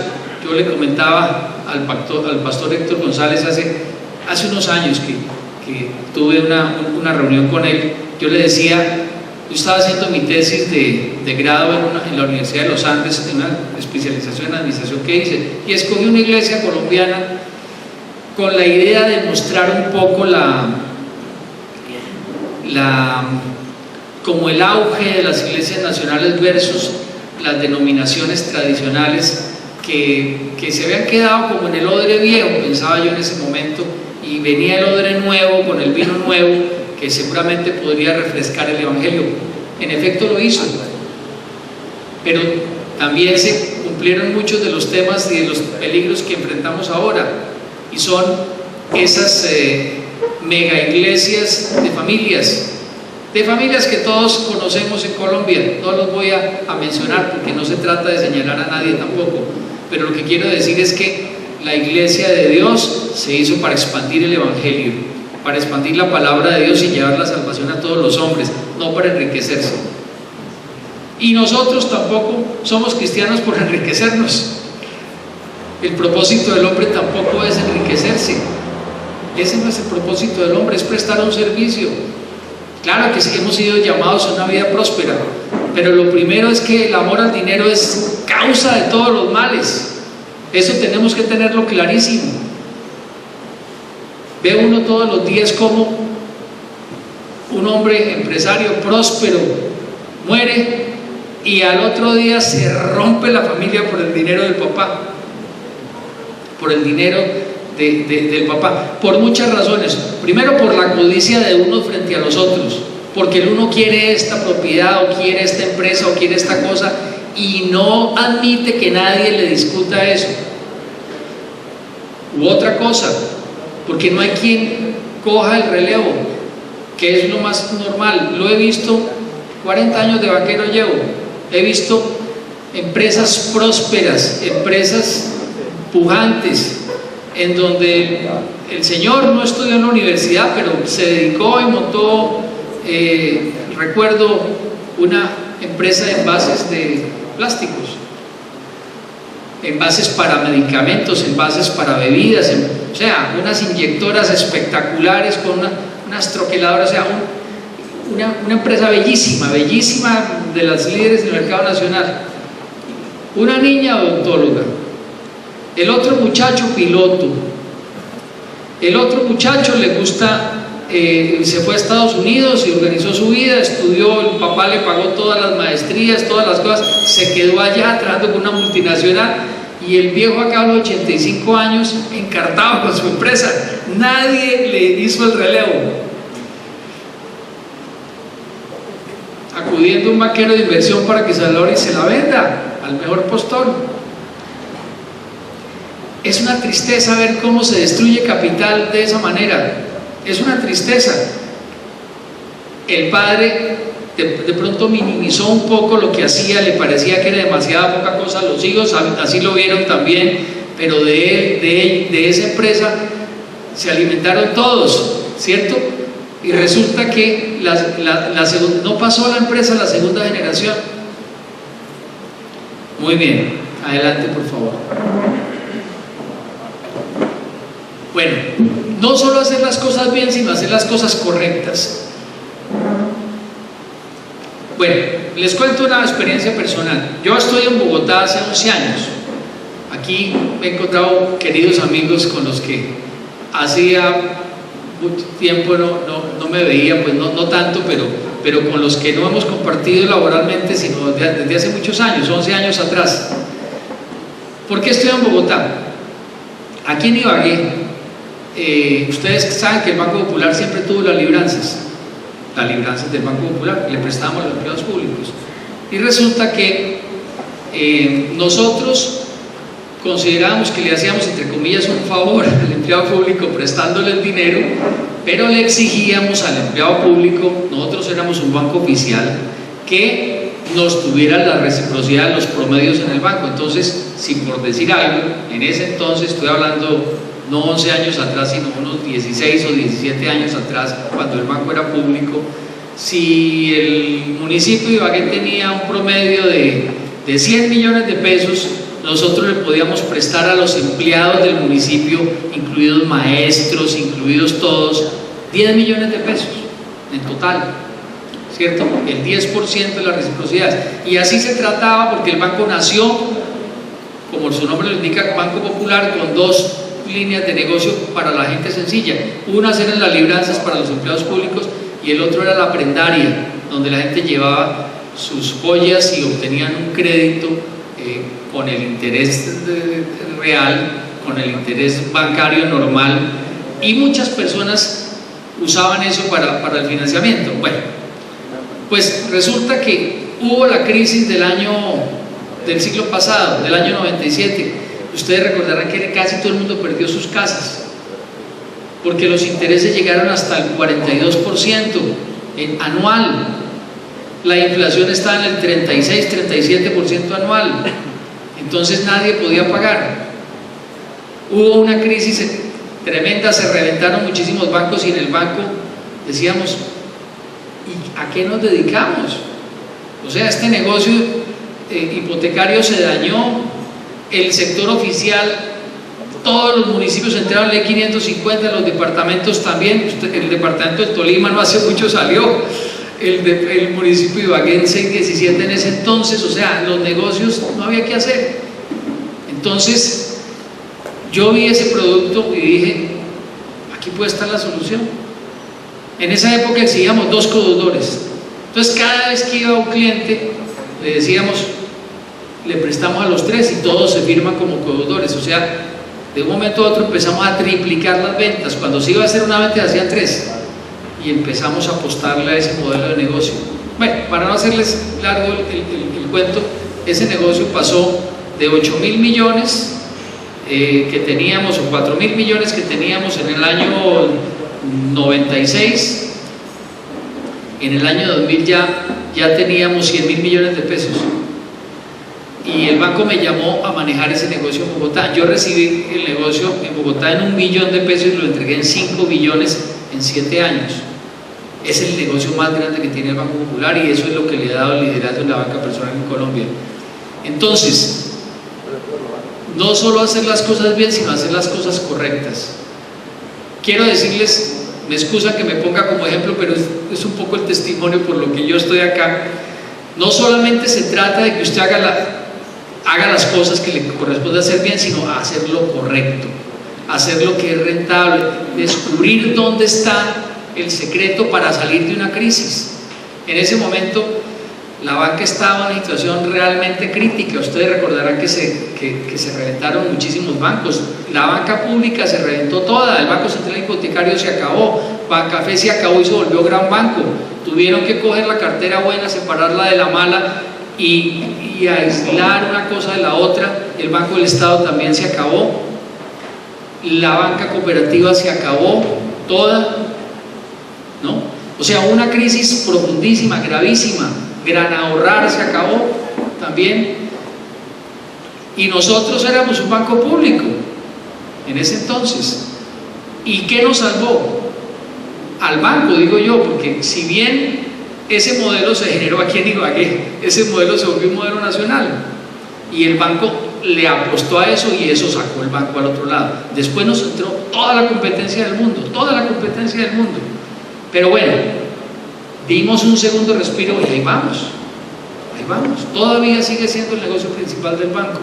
Yo le comentaba al pastor Héctor González hace unos años que tuve una reunión con él. Yo le decía, yo estaba haciendo mi tesis de grado en la Universidad de los Andes, en una especialización en administración que hice, y escogí una iglesia colombiana con la idea de mostrar un poco como el auge de las iglesias nacionales versus las denominaciones tradicionales que se habían quedado como en el odre viejo, pensaba yo en ese momento, y venía el odre nuevo con el vino nuevo que seguramente podría refrescar el evangelio. En efecto lo hizo, pero también se cumplieron muchos de los temas y de los peligros que enfrentamos ahora, y son esas mega iglesias de familias que todos conocemos en Colombia. No los voy a mencionar porque no se trata de señalar a nadie tampoco, pero lo que quiero decir es que la iglesia de Dios se hizo para expandir el evangelio, para expandir la palabra de Dios y llevar la salvación a todos los hombres, no para enriquecerse. Y nosotros tampoco somos cristianos por enriquecernos. El propósito del hombre tampoco es enriquecerse. Ese no es el propósito del hombre, es prestar un servicio. Claro que sí, hemos sido llamados a una vida próspera, pero lo primero es que el amor al dinero es causa de todos los males. Eso tenemos que tenerlo clarísimo. Ve uno todos los días como un hombre empresario próspero muere y al otro día se rompe la familia por el dinero del papá, por el dinero del papá, por muchas razones. Primero, por la codicia de uno frente a los otros, porque el uno quiere esta propiedad o quiere esta empresa o quiere esta cosa y no admite que nadie le discuta eso. U otra cosa, porque no hay quien coja el relevo, que es lo más normal. Lo he visto, 40 años de vaquero llevo, he visto empresas prósperas, empresas pujantes, en donde el señor no estudió en la universidad, pero se dedicó y montó, recuerdo, una empresa de envases de plásticos, envases para medicamentos, envases para bebidas, o sea, unas inyectoras espectaculares con unas troqueladoras, o sea, una empresa bellísima, bellísima, de las líderes del mercado nacional. Una niña odontóloga, el otro muchacho piloto, el otro muchacho le gusta, se fue a Estados Unidos y organizó su vida, estudió, el papá le pagó todas las maestrías, todas las cosas, se quedó allá trabajando con una multinacional, y el viejo acá a los 85 años encartado con su empresa. Nadie le hizo el relevo. Acudiendo a un banquero de inversión para que se valore y se la venda al mejor postor. Es una tristeza ver cómo se destruye capital de esa manera. Es una tristeza. El padre de pronto minimizó un poco lo que hacía, le parecía que era demasiada poca cosa. Los hijos así lo vieron también, pero de esa empresa se alimentaron todos, ¿cierto? Y resulta que no pasó la empresa a la segunda generación. Muy bien, adelante por favor. Bueno, no solo hacer las cosas bien, sino hacer las cosas correctas. Bueno, les cuento una experiencia personal. Yo estoy en Bogotá hace 11 años. Aquí me he encontrado queridos amigos con los que hacía mucho tiempo no me veía, pues no tanto, pero con los que no hemos compartido laboralmente, sino desde hace muchos años, 11 años atrás. ¿Por qué estoy en Bogotá? Aquí en Ibagué, ustedes saben que el Banco Popular siempre tuvo las libranzas del Banco Popular, le prestábamos a los empleados públicos, y resulta que nosotros considerábamos que le hacíamos, entre comillas, un favor al empleado público prestándole el dinero, pero le exigíamos al empleado público, nosotros éramos un banco oficial, que nos tuviera la reciprocidad de los promedios en el banco. Entonces, si por decir algo, en ese entonces, estoy hablando no 11 años atrás, sino unos 16 o 17 años atrás, cuando el banco era público, si el municipio de Ibagué tenía un promedio de 100 millones de pesos, nosotros le podíamos prestar a los empleados del municipio, incluidos maestros, incluidos todos, 10 millones de pesos en total, ¿cierto? El 10% de la reciprocidad. Y así se trataba, porque el banco nació, como su nombre lo indica, Banco Popular, con dos líneas de negocio para la gente sencilla. Unas eran las libranzas para los empleados públicos y el otro era la prendaria, donde la gente llevaba sus joyas y obtenían un crédito con el interés real, con el interés bancario normal, y muchas personas usaban eso para el financiamiento. Bueno, pues resulta que hubo la crisis del siglo pasado, del año 97. Ustedes recordarán que casi todo el mundo perdió sus casas, porque los intereses llegaron hasta el 42% anual. La inflación estaba en el 36-37% anual. Entonces nadie podía pagar. Hubo una crisis tremenda, se reventaron muchísimos bancos, y en el banco decíamos, ¿y a qué nos dedicamos? O sea, este negocio hipotecario se dañó, el sector oficial, todos los municipios entraron en ley 550, los departamentos también. El departamento del Tolima no hace mucho salió, el municipio de Ibagué en 617 en ese entonces. O sea, los negocios no había que hacer. Entonces yo vi ese producto y dije, aquí puede estar la solución. En esa época exigíamos 2 codeudores. Entonces cada vez que iba un cliente le decíamos, le prestamos a los 3 y todos se firman como codeudores. O sea, de un momento a otro empezamos a triplicar las ventas. Cuando se iba a hacer una venta se hacían 3, y empezamos a apostarle a ese modelo de negocio. Bueno, para no hacerles largo el cuento, ese negocio pasó de 8.000 millones que teníamos, o 4.000 millones que teníamos en el año 96, en el año 2000 ya teníamos 100.000 millones de pesos. y el banco me llamó a manejar ese negocio en Bogotá. Yo recibí el negocio en Bogotá en 1 billón de pesos y lo entregué en 5 billones en 7 años. Es el negocio más grande que tiene el Banco Popular y eso es lo que le ha dado el liderazgo en la banca personal en Colombia. Entonces, no solo hacer las cosas bien, sino hacer las cosas correctas. Quiero decirles, me excusa que me ponga como ejemplo, pero es un poco el testimonio por lo que yo estoy acá. No solamente se trata de que usted haga las cosas que le corresponde hacer bien, sino hacer lo correcto, hacer lo que es rentable, descubrir dónde está el secreto para salir de una crisis. En ese momento la banca estaba en una situación realmente crítica. Ustedes recordarán que se reventaron muchísimos bancos. La banca pública se reventó toda, el Banco Central Hipotecario se acabó, Bancafé se acabó y se volvió gran banco. Tuvieron que coger la cartera buena, separarla de la mala y aislar una cosa de la otra. El Banco del Estado también se acabó, la banca cooperativa se acabó toda, ¿no? O sea, una crisis profundísima, gravísima. Gran Ahorrar se acabó también, y nosotros éramos un banco público en ese entonces. ¿Y qué nos salvó? Al banco, digo yo, porque si bien ese modelo se generó aquí en Ibagué, ese modelo se volvió un modelo nacional y el banco le apostó a eso y eso sacó el banco al otro lado. Después nos entró toda la competencia del mundo, toda la competencia del mundo, pero bueno, dimos un segundo respiro y ahí vamos, todavía sigue siendo el negocio principal del banco.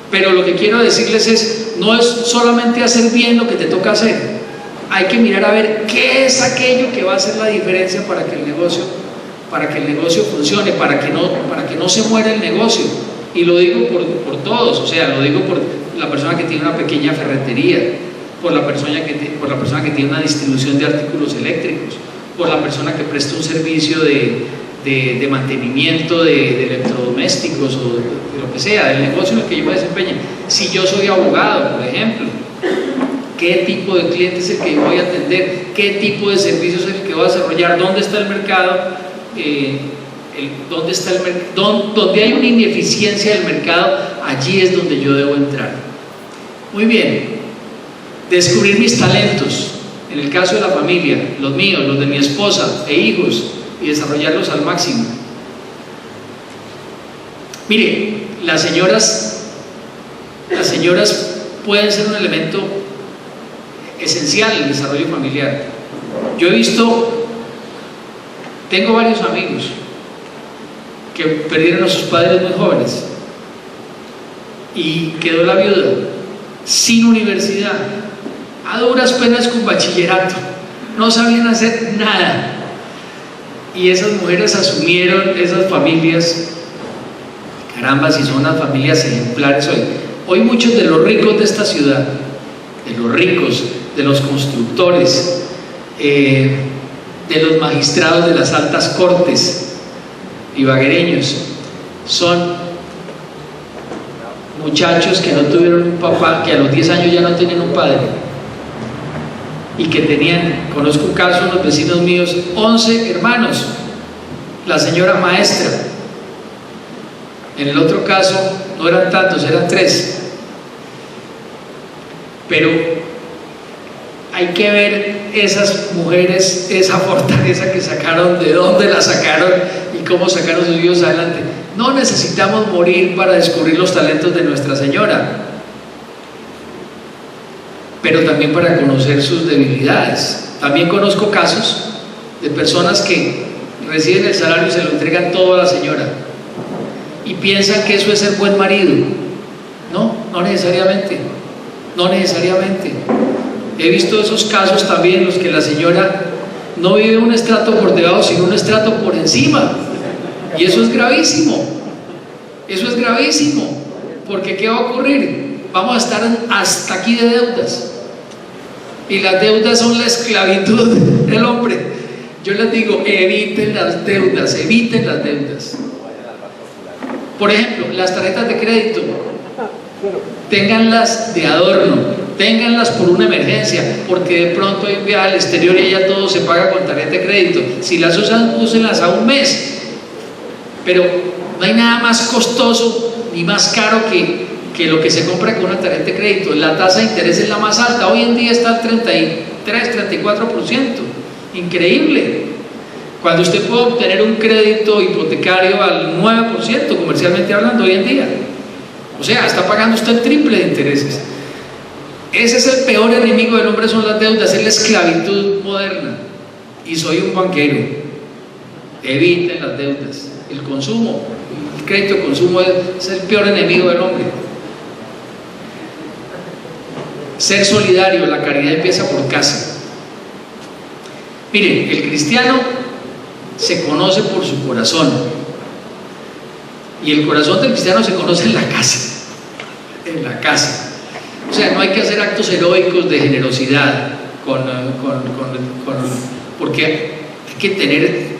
Pero lo que quiero decirles es, no es solamente hacer bien lo que te toca hacer, hay que mirar a ver qué es aquello que va a hacer la diferencia para que el negocio funcione, para que no se muera el negocio. Y lo digo por todos, o sea, lo digo por la persona que tiene una pequeña ferretería, por la persona que tiene una distribución de artículos eléctricos, por la persona que presta un servicio de mantenimiento de electrodomésticos o de lo que sea, del negocio en el que yo me desempeñe. Si yo soy abogado, por ejemplo, ¿qué tipo de cliente es el que yo voy a atender? ¿Qué tipo de servicios es el que voy a desarrollar? ¿Dónde está el mercado? Donde hay una ineficiencia del mercado, allí es donde yo debo entrar. Muy bien, descubrir mis talentos. En el caso de la familia, los míos, los de mi esposa e hijos, y desarrollarlos al máximo. Mire, las señoras pueden ser un elemento esencial en el desarrollo familiar. Yo he visto, tengo varios amigos que perdieron a sus padres muy jóvenes y quedó la viuda sin universidad, a duras penas con bachillerato, no sabían hacer nada, y esas mujeres asumieron esas familias. Caramba, si son unas familias ejemplares hoy muchos de los ricos de esta ciudad, de los ricos, de los constructores, de los magistrados de las altas cortes ibaguereños, son muchachos que no tuvieron un papá, que a los 10 años ya no tenían un padre, y que conozco un caso, unos vecinos míos, 11 hermanos, la señora maestra. En el otro caso no eran tantos, eran 3. Pero hay que ver esas mujeres, esa fortaleza que sacaron, de dónde la sacaron y cómo sacaron sus hijos adelante. No necesitamos morir para descubrir los talentos de Nuestra Señora, pero también para conocer sus debilidades. También conozco casos de personas que reciben el salario y se lo entregan todo a la señora y piensan que eso es ser buen marido. No necesariamente, no necesariamente. He visto esos casos también en los que la señora no vive un estrato por debajo, sino un estrato por encima, y eso es gravísimo. Eso es gravísimo, porque ¿qué va a ocurrir? Vamos a estar hasta aquí de deudas, y las deudas son la esclavitud del hombre. Yo les digo, eviten las deudas, eviten las deudas. Por ejemplo, las tarjetas de crédito, ténganlas de adorno, ténganlas por una emergencia, porque de pronto hay un viaje al exterior y ya todo se paga con tarjeta de crédito. Si las usan, úsenlas a un mes. Pero no hay nada más costoso ni más caro que lo que se compra con una tarjeta de crédito. La tasa de interés es la más alta, hoy en día está al 33-34%, increíble. Cuando usted puede obtener un crédito hipotecario al 9%, comercialmente hablando, hoy en día. O sea, está pagando usted el triple de intereses. Ese es el peor enemigo del hombre, son las deudas, es la esclavitud moderna. Y soy un banquero. Eviten las deudas. El consumo, el crédito de consumo es el peor enemigo del hombre. Ser solidario, la caridad empieza por casa. Miren, el cristiano se conoce por su corazón, y el corazón del cristiano se conoce en la casa. En la casa. O sea, no hay que hacer actos heroicos de generosidad porque hay que tener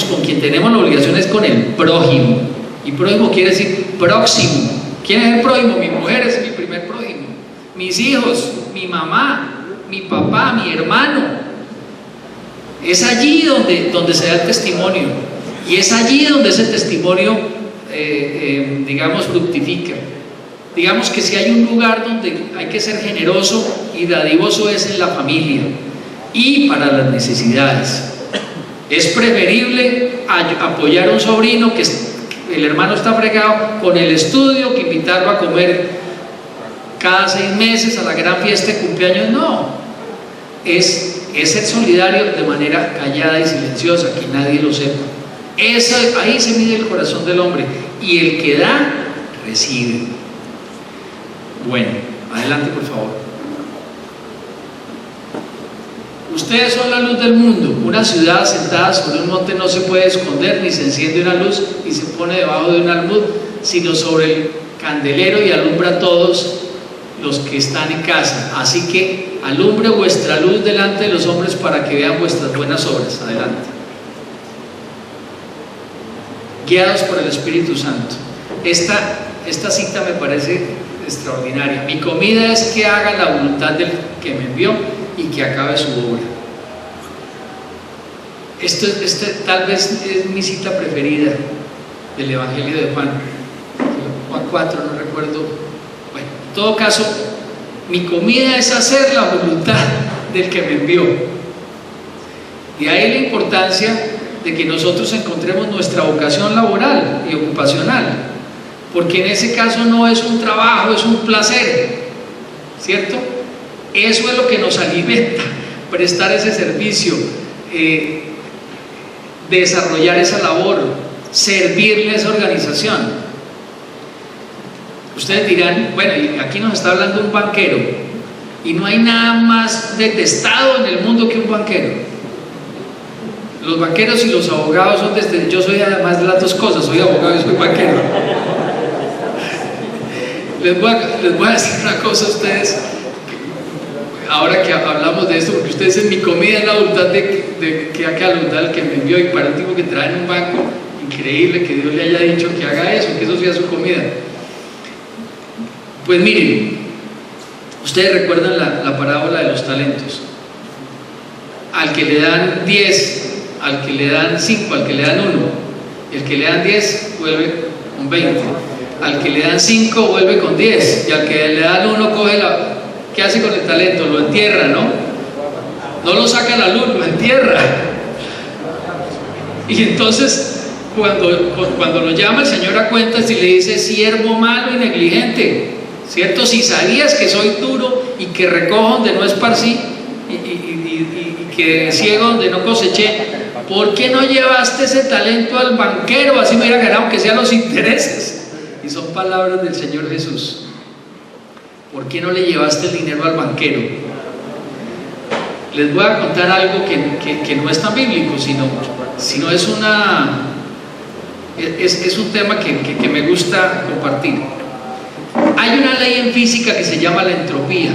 con quien tenemos la obligación es con el prójimo. Y prójimo quiere decir próximo. ¿Quién es el prójimo? Mi mujer es mi primer prójimo, mis hijos, mi mamá, mi papá, mi hermano. Es allí donde se da el testimonio, y es allí donde ese testimonio digamos fructifica. Digamos que si hay un lugar donde hay que ser generoso y dadivoso es en la familia y para las necesidades. Es preferible apoyar a un sobrino que el hermano está fregado con el estudio que invitarlo a comer cada 6 meses a la gran fiesta de cumpleaños. No, es ser solidario de manera callada y silenciosa, que nadie lo sepa. Ahí se mide el corazón del hombre, y el que da, recibe. Bueno, adelante por favor. Ustedes son la luz del mundo. Una ciudad sentada sobre un monte no se puede esconder, ni se enciende una luz y se pone debajo de un almud, sino sobre el candelero y alumbra a todos los que están en casa. Así que alumbre vuestra luz delante de los hombres para que vean vuestras buenas obras. Adelante. Guiados por el Espíritu Santo. Esta cita me parece extraordinaria. Mi comida es que haga la voluntad del que me envió y que acabe su obra. Tal vez es mi cita preferida del Evangelio de Juan 4, no recuerdo. Bueno, en todo caso, mi comida es hacer la voluntad del que me envió. De ahí la importancia de que nosotros encontremos nuestra vocación laboral y ocupacional, porque en ese caso no es un trabajo, es un placer, ¿cierto? Eso es lo que nos alimenta, prestar ese servicio, desarrollar esa labor, servirle a esa organización. Ustedes dirán, bueno, y aquí nos está hablando un banquero, y no hay nada más detestado en el mundo que un banquero. Los banqueros y los abogados son yo soy además de las dos cosas, soy abogado y soy banquero. Les voy a decir una cosa a ustedes, ahora que hablamos de esto, porque ustedes dicen mi comida es la voluntad de que haga la voluntad del que me envió, y para un tipo que trae en un banco, increíble que Dios le haya dicho que haga eso, que eso sea su comida. Pues miren, ustedes recuerdan la parábola de los talentos. Al que le dan 10, al que le dan 5, al que le dan 1, el que le dan 10 vuelve con 20, al que le dan 5 vuelve con 10, y al que le dan 1 coge ¿qué hace con el talento? Lo entierra, ¿no? No lo saca a la luz, lo entierra. Y entonces cuando lo llama el Señor a cuentas y le dice, siervo malo y negligente, ¿cierto? Si sabías que soy duro y que recojo donde no esparcí y que ciego donde no coseché, ¿por qué no llevaste ese talento al banquero? Así me hubiera ganado que sean los intereses. Y son palabras del Señor Jesús. ¿Por qué no le llevaste el dinero al banquero? Les voy a contar algo que no es tan bíblico, sino es un tema que me gusta compartir. Hay una ley en física que se llama la entropía.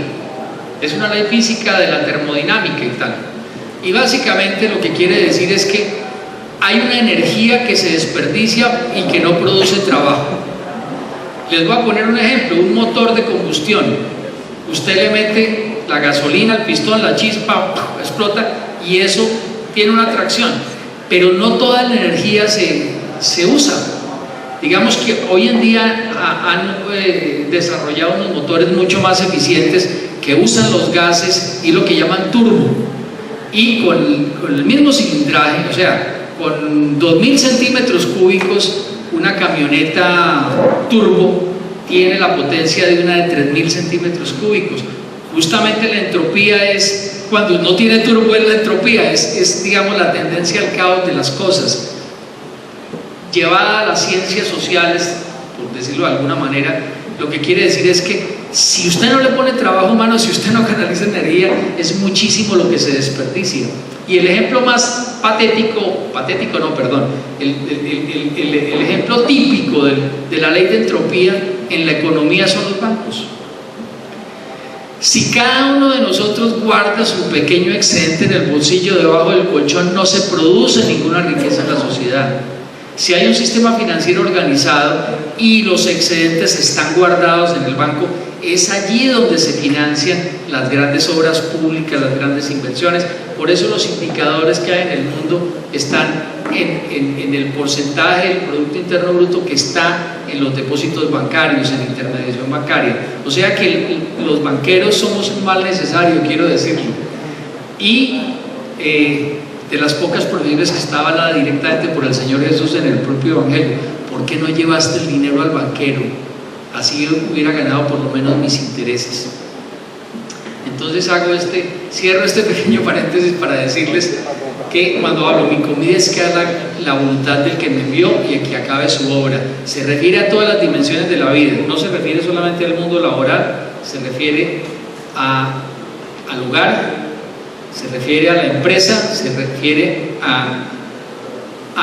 Es una ley física de la termodinámica y tal. Y básicamente lo que quiere decir es que hay una energía que se desperdicia y que no produce trabajo. Les voy a poner un ejemplo, un motor de combustión. Usted le mete la gasolina, el pistón, la chispa, explota, y eso tiene una tracción, pero no toda la energía se se usa. Digamos que hoy en día han desarrollado unos motores mucho más eficientes que usan los gases y lo que llaman turbo, y con el mismo cilindraje, o sea, con 2000 centímetros cúbicos, una camioneta turbo tiene la potencia de una de 3000 centímetros cúbicos. Justamente la entropía es, cuando no tiene turbo, es la entropía, es digamos la tendencia al caos de las cosas. Llevada a las ciencias sociales, por decirlo de alguna manera, lo que quiere decir es que si usted no le pone trabajo humano, si usted no canaliza energía, es muchísimo lo que se desperdicia. Y el ejemplo más el ejemplo típico de la ley de entropía en la economía son los bancos. Si cada uno de nosotros guarda su pequeño excedente en el bolsillo debajo del colchón, no se produce ninguna riqueza en la sociedad. Si hay un sistema financiero organizado y los excedentes están guardados en el banco, es allí donde se financian las grandes obras públicas, las grandes inversiones. Por eso los indicadores que hay en el mundo están en el porcentaje del Producto Interno Bruto que está en los depósitos bancarios, en intermediación bancaria. O sea que los banqueros somos un mal necesario, quiero decirlo. Y de las pocas prohibiciones que estaba hablada directamente por el Señor Jesús en el propio Evangelio: ¿por qué no llevaste el dinero al banquero? Así hubiera ganado por lo menos mis intereses. Entonces cierro este pequeño paréntesis para decirles que cuando hablo mi comida es que haga la voluntad del que me envió y el que acabe su obra. Se refiere a todas las dimensiones de la vida, no se refiere solamente al mundo laboral, se refiere al hogar, se refiere a la empresa, se refiere a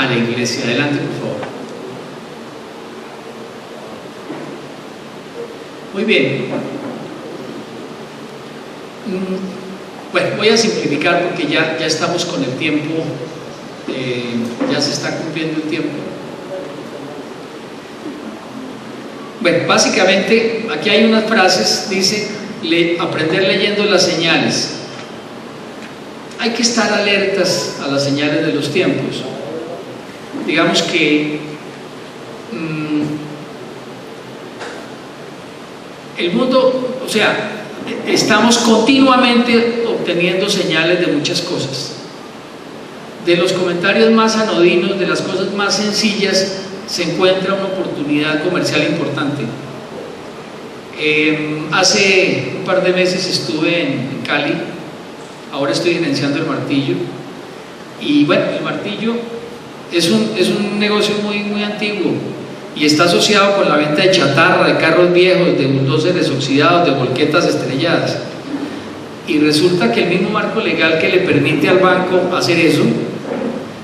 la iglesia. Adelante, por favor. Muy bien. Bueno, voy a simplificar porque ya estamos con el tiempo, ya se está cumpliendo el tiempo. Bueno, básicamente aquí hay unas frases, dice: aprender leyendo las señales. Hay que estar alertas a las señales de los tiempos. Digamos que el mundo, o sea, estamos continuamente obteniendo señales de muchas cosas. De los comentarios más anodinos, de las cosas más sencillas, se encuentra una oportunidad comercial importante. Hace un par de meses estuve en Cali, ahora estoy gerenciando El Martillo, y bueno, El Martillo es un negocio muy antiguo y está asociado con la venta de chatarra, de carros viejos, de bulldozers oxidados, de volquetas estrelladas. Y resulta que el mismo marco legal que le permite al banco hacer eso,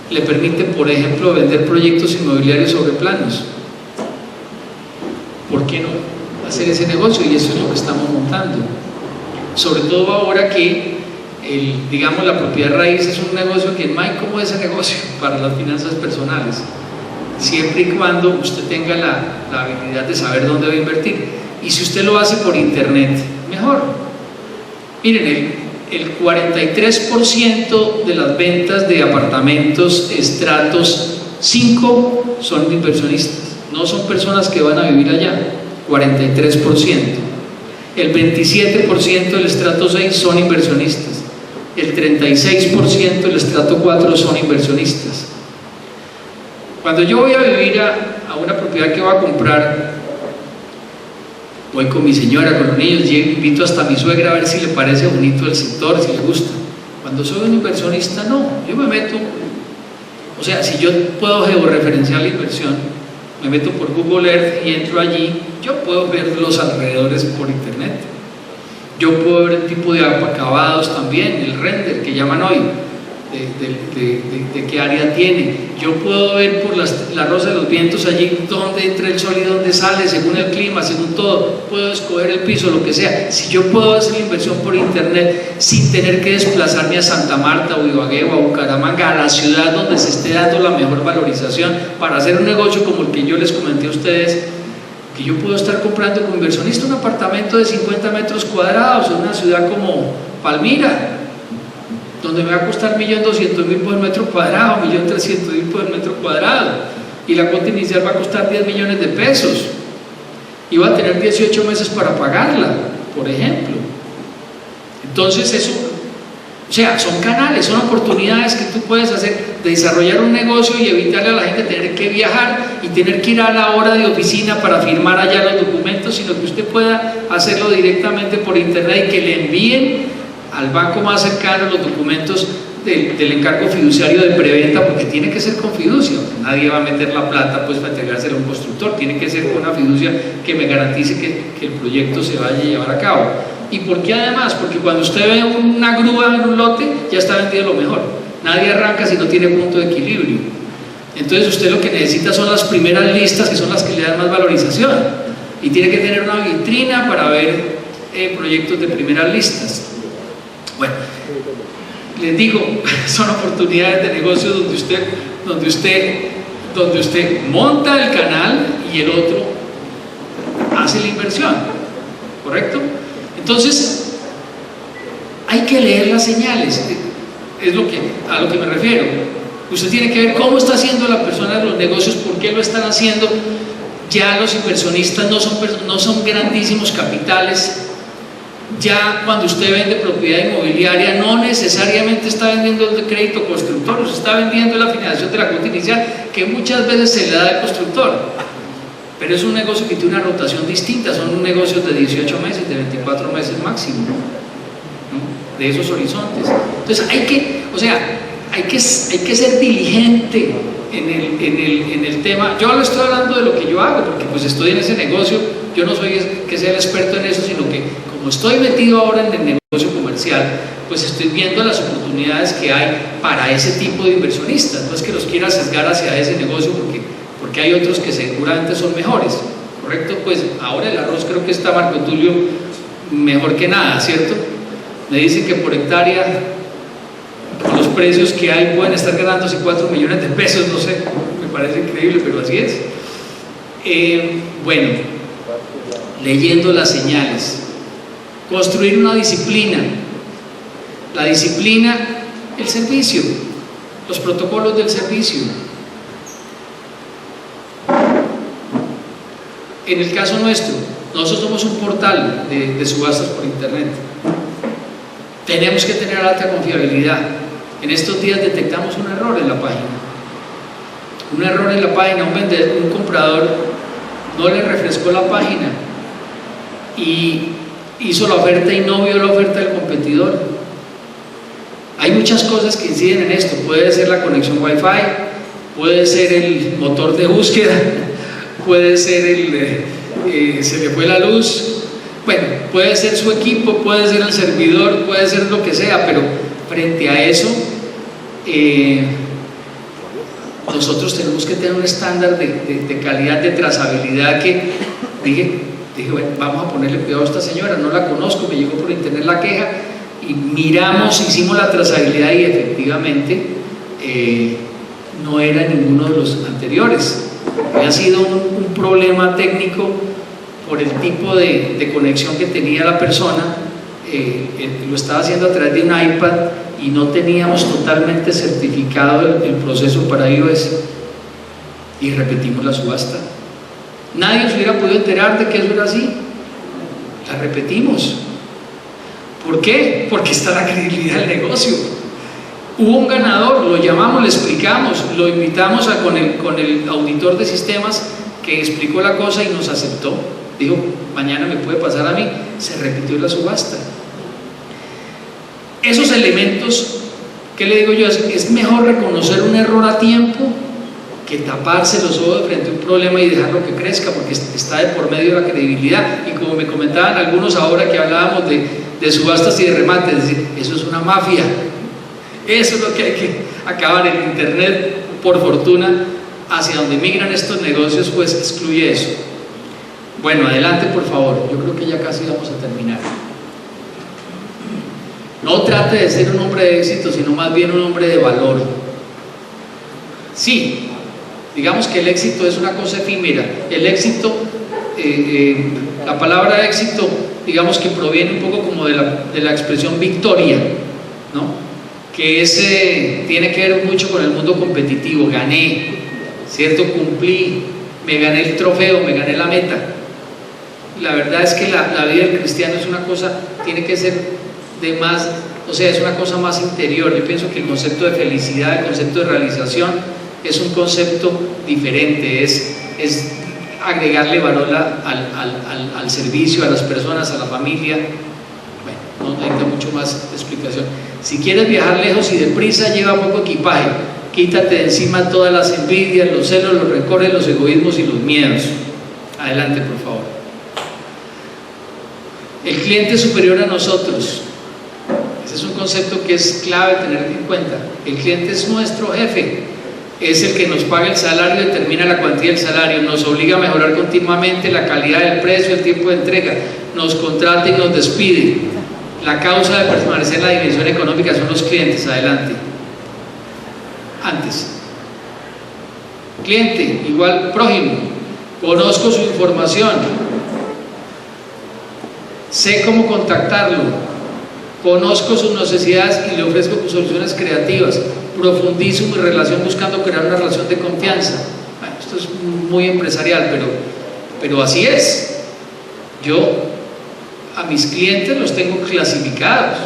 le permite, por ejemplo, vender proyectos inmobiliarios sobre planos. ¿Por qué no hacer ese negocio? Y eso es lo que estamos montando. Sobre todo ahora que, digamos, la propiedad raíz es un negocio que no hay como ese negocio para las finanzas personales, siempre y cuando usted tenga la habilidad de saber dónde va a invertir. Y si usted lo hace por internet, mejor. Miren, el 43% de las ventas de apartamentos estratos 5 son de inversionistas, no son personas que van a vivir allá. 43%. El 27% del estrato 6 son inversionistas. El 36% del estrato 4 son inversionistas. Cuando yo voy a vivir a una propiedad que voy a comprar, voy con mi señora, con los niños, y invito hasta a mi suegra a ver si le parece bonito el sector, si le gusta. Cuando soy un inversionista, no, yo me meto, o sea, si yo puedo georreferenciar la inversión, me meto por Google Earth y entro allí, yo puedo ver los alrededores por internet, yo puedo ver el tipo de acabados también, el render que llaman hoy, de qué área tiene. Yo puedo ver por la rosa de los vientos allí dónde entra el sol y dónde sale, según el clima, según todo. Puedo escoger el piso, lo que sea. Si yo puedo hacer la inversión por internet sin tener que desplazarme a Santa Marta o Ibagué o a Bucaramanga, a la ciudad donde se esté dando la mejor valorización para hacer un negocio como el que yo les comenté a ustedes, que yo puedo estar comprando como inversionista un apartamento de 50 metros cuadrados en una ciudad como Palmira, donde me va a costar 1.200.000 por el metro cuadrado, 1.300.000 por el metro cuadrado, y la cuota inicial va a costar 10 millones de pesos y va a tener 18 meses para pagarla, por ejemplo. Entonces eso, o sea, son canales, son oportunidades que tú puedes hacer de desarrollar un negocio y evitarle a la gente tener que viajar y tener que ir a la hora de oficina para firmar allá los documentos, sino que usted pueda hacerlo directamente por internet y que le envíen al banco más cercano los documentos del encargo fiduciario de preventa, porque tiene que ser con fiducia. Nadie va a meter la plata pues para entregársela a un constructor, tiene que ser con una fiducia que me garantice que el proyecto se vaya a llevar a cabo. ¿Y por qué además? Porque cuando usted ve una grúa en un lote, ya está vendido lo mejor. Nadie arranca si no tiene punto de equilibrio. Entonces usted lo que necesita son las primeras listas, que son las que le dan más valorización, y tiene que tener una vitrina para ver proyectos de primeras listas. Bueno, les digo, son oportunidades de negocio donde usted monta el canal y el otro hace la inversión, ¿correcto? Entonces, hay que leer las señales, es a lo que me refiero. Usted tiene que ver cómo está haciendo la persona de los negocios, por qué lo están haciendo. Ya los inversionistas no son grandísimos capitales. Ya cuando usted vende propiedad inmobiliaria, no necesariamente está vendiendo el de crédito constructor, usted está vendiendo la financiación de la cuota inicial, que muchas veces se le da al constructor. Pero es un negocio que tiene una rotación distinta, son negocios de 18 meses, de 24 meses máximo, ¿no? De esos horizontes. Entonces hay que ser diligente en el tema. Yo le estoy hablando de lo que yo hago, porque pues estoy en ese negocio. Yo no soy que sea el experto en eso, sino que como estoy metido ahora en el negocio comercial, pues estoy viendo las oportunidades que hay para ese tipo de inversionistas. No es que los quiera sesgar hacia ese negocio porque hay otros que seguramente son mejores, ¿correcto? Pues ahora el arroz creo que está, Marco Tulio, mejor que nada, ¿cierto? Me dicen que por hectárea, con los precios que hay, pueden estar ganándose 4 millones de pesos, no sé, me parece increíble, pero así es. Bueno, leyendo las señales, construir una disciplina, la disciplina, el servicio, los protocolos del servicio. En el caso nuestro, nosotros somos un portal de subastas por internet. Tenemos que tener alta confiabilidad. En estos días detectamos un error en la página. Un error en la página, un comprador no le refrescó la página y hizo la oferta y no vio la oferta del competidor. Hay muchas cosas que inciden en esto. Puede ser la conexión Wi-Fi, puede ser el motor de búsqueda, puede ser se le fue la luz, bueno, puede ser su equipo, puede ser el servidor, puede ser lo que sea, pero frente a eso nosotros tenemos que tener un estándar de calidad, de trazabilidad, que dije, bueno, vamos a ponerle cuidado a esta señora, no la conozco, me llegó por internet la queja y miramos, hicimos la trazabilidad y efectivamente no era ninguno de los anteriores. Había sido un problema técnico por el tipo de conexión que tenía la persona. Lo estaba haciendo a través de un iPad y no teníamos totalmente certificado el proceso para iOS, y repetimos la subasta. Nadie se hubiera podido enterar de que eso era así. La repetimos. ¿Por qué? Porque está la credibilidad del negocio. Hubo un ganador, lo llamamos, le explicamos, lo invitamos con el auditor de sistemas, que explicó la cosa y nos aceptó. Dijo, mañana me puede pasar a mí. Se repitió la subasta. Esos elementos, ¿qué le digo yo? Es mejor reconocer un error a tiempo que taparse los ojos frente a un problema y dejarlo que crezca, porque está de por medio de la credibilidad. Y como me comentaban algunos ahora que hablábamos de subastas y de remates, es decir, eso es una mafia. Eso es lo que hay que acabar. En internet, por fortuna, hacia donde migran estos negocios, pues excluye eso. Bueno, adelante por favor, yo creo que ya casi vamos a terminar. No trate de ser un hombre de éxito, sino más bien un hombre de valor. Sí, digamos que el éxito es una cosa efímera. El éxito, la palabra éxito, digamos que proviene un poco como de la expresión victoria, ¿no? Que tiene que ver mucho con el mundo competitivo. Gané, ¿cierto? Cumplí, me gané el trofeo, me gané la meta. La verdad es que la vida del cristiano es una cosa, tiene que ser de más, o sea, es una cosa más interior. Yo pienso que el concepto de felicidad, el concepto de realización es un concepto diferente, es agregarle valor al servicio, a las personas, a la familia. Bueno, no necesita mucho más explicación. Si quieres viajar lejos y deprisa, lleva poco equipaje, quítate de encima todas las envidias, los celos, los rencores, los egoísmos y los miedos. Adelante, por favor. El cliente es superior a nosotros. Ese es un concepto que es clave tener en cuenta. El cliente es nuestro jefe, es el que nos paga el salario, determina la cuantía del salario, nos obliga a mejorar continuamente la calidad del precio, el tiempo de entrega, nos contrata y nos despide. La causa de permanecer en la dimensión económica son los clientes. Adelante. Antes. Cliente, igual prójimo. Conozco su información. Sé cómo contactarlo. Conozco sus necesidades y le ofrezco soluciones creativas. Profundizo mi relación buscando crear una relación de confianza. Bueno, esto es muy empresarial, pero así es. Yo a mis clientes los tengo clasificados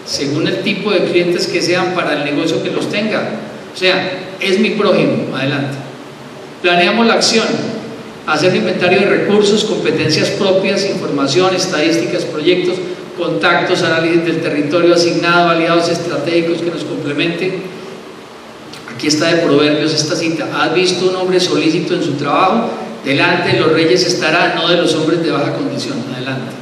según el tipo de clientes que sean para el negocio que los tenga. O sea, es mi prójimo. Adelante. Planeamos la acción, hacer un inventario de recursos, competencias propias, información, estadísticas, proyectos, contactos, análisis del territorio asignado, aliados estratégicos que nos complementen. Aquí está de Proverbios esta cita: ¿has visto un hombre solícito en su trabajo? Delante de los reyes estará, no de los hombres de baja condición. Adelante.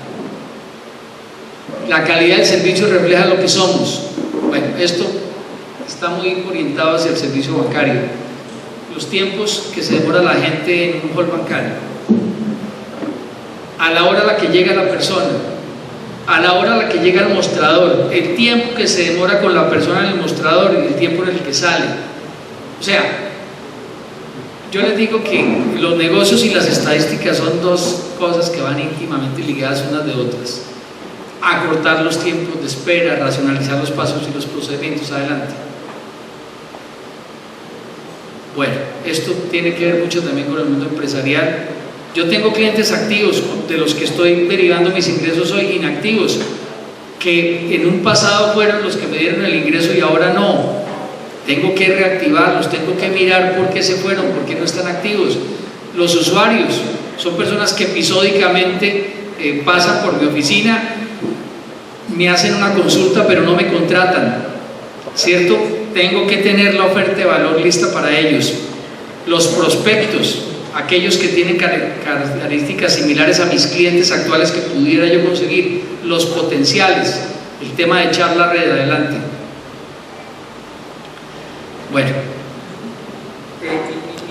La calidad del servicio refleja lo que somos. Bueno, esto está muy orientado hacia el servicio bancario. Los tiempos que se demora la gente en un hall bancario, a la hora a la que llega la persona, a la hora a la que llega al mostrador, el tiempo que se demora con la persona en el mostrador y el tiempo en el que sale. O sea, yo les digo que los negocios y las estadísticas son dos cosas que van íntimamente ligadas unas de otras. Acortar los tiempos de espera, racionalizar los pasos y los procedimientos. Adelante. Bueno, esto tiene que ver mucho también con el mundo empresarial. Yo tengo clientes activos, de los que estoy derivando mis ingresos hoy, inactivos, que en un pasado fueron los que me dieron el ingreso y ahora no. Tengo que reactivarlos, tengo que mirar por qué se fueron, por qué no están activos. Los usuarios son personas que episódicamente pasan por mi oficina, me hacen una consulta pero no me contratan, ¿cierto? Tengo que tener la oferta de valor lista para ellos. Los prospectos, aquellos que tienen características similares a mis clientes actuales que pudiera yo conseguir. Los potenciales, el tema de echar la red. Adelante. Bueno,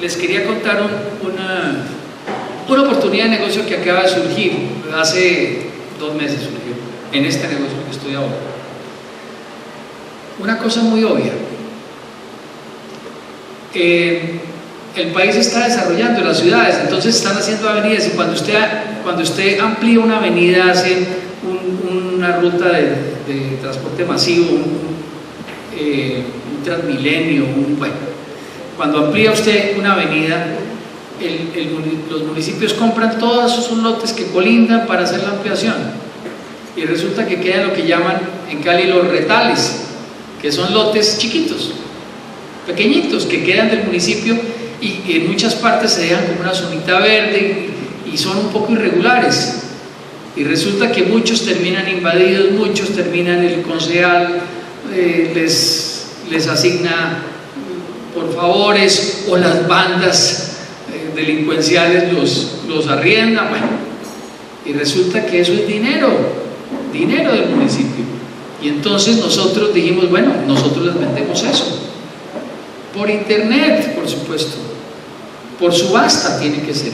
les quería contar una oportunidad de negocio que acaba de surgir. Hace 2 meses surgió en este negocio que estoy ahora. Una cosa muy obvia. El país está desarrollando, las ciudades, entonces están haciendo avenidas, y cuando usted amplía una avenida, hace una ruta de transporte masivo, un Transmilenio, bueno, cuando amplía usted una avenida, los municipios compran todos esos lotes que colindan para hacer la ampliación, y resulta que quedan lo que llaman en Cali los retales, que son lotes chiquitos, pequeñitos, que quedan del municipio y en muchas partes se dejan como una zonita verde y son un poco irregulares, y resulta que muchos terminan invadidos, muchos terminan, el concejal les asigna por favores, o las bandas delincuenciales los arriendan, bueno, y resulta que eso es dinero del municipio. Y entonces nosotros dijimos, bueno, nosotros les vendemos eso por internet, por supuesto, por subasta tiene que ser.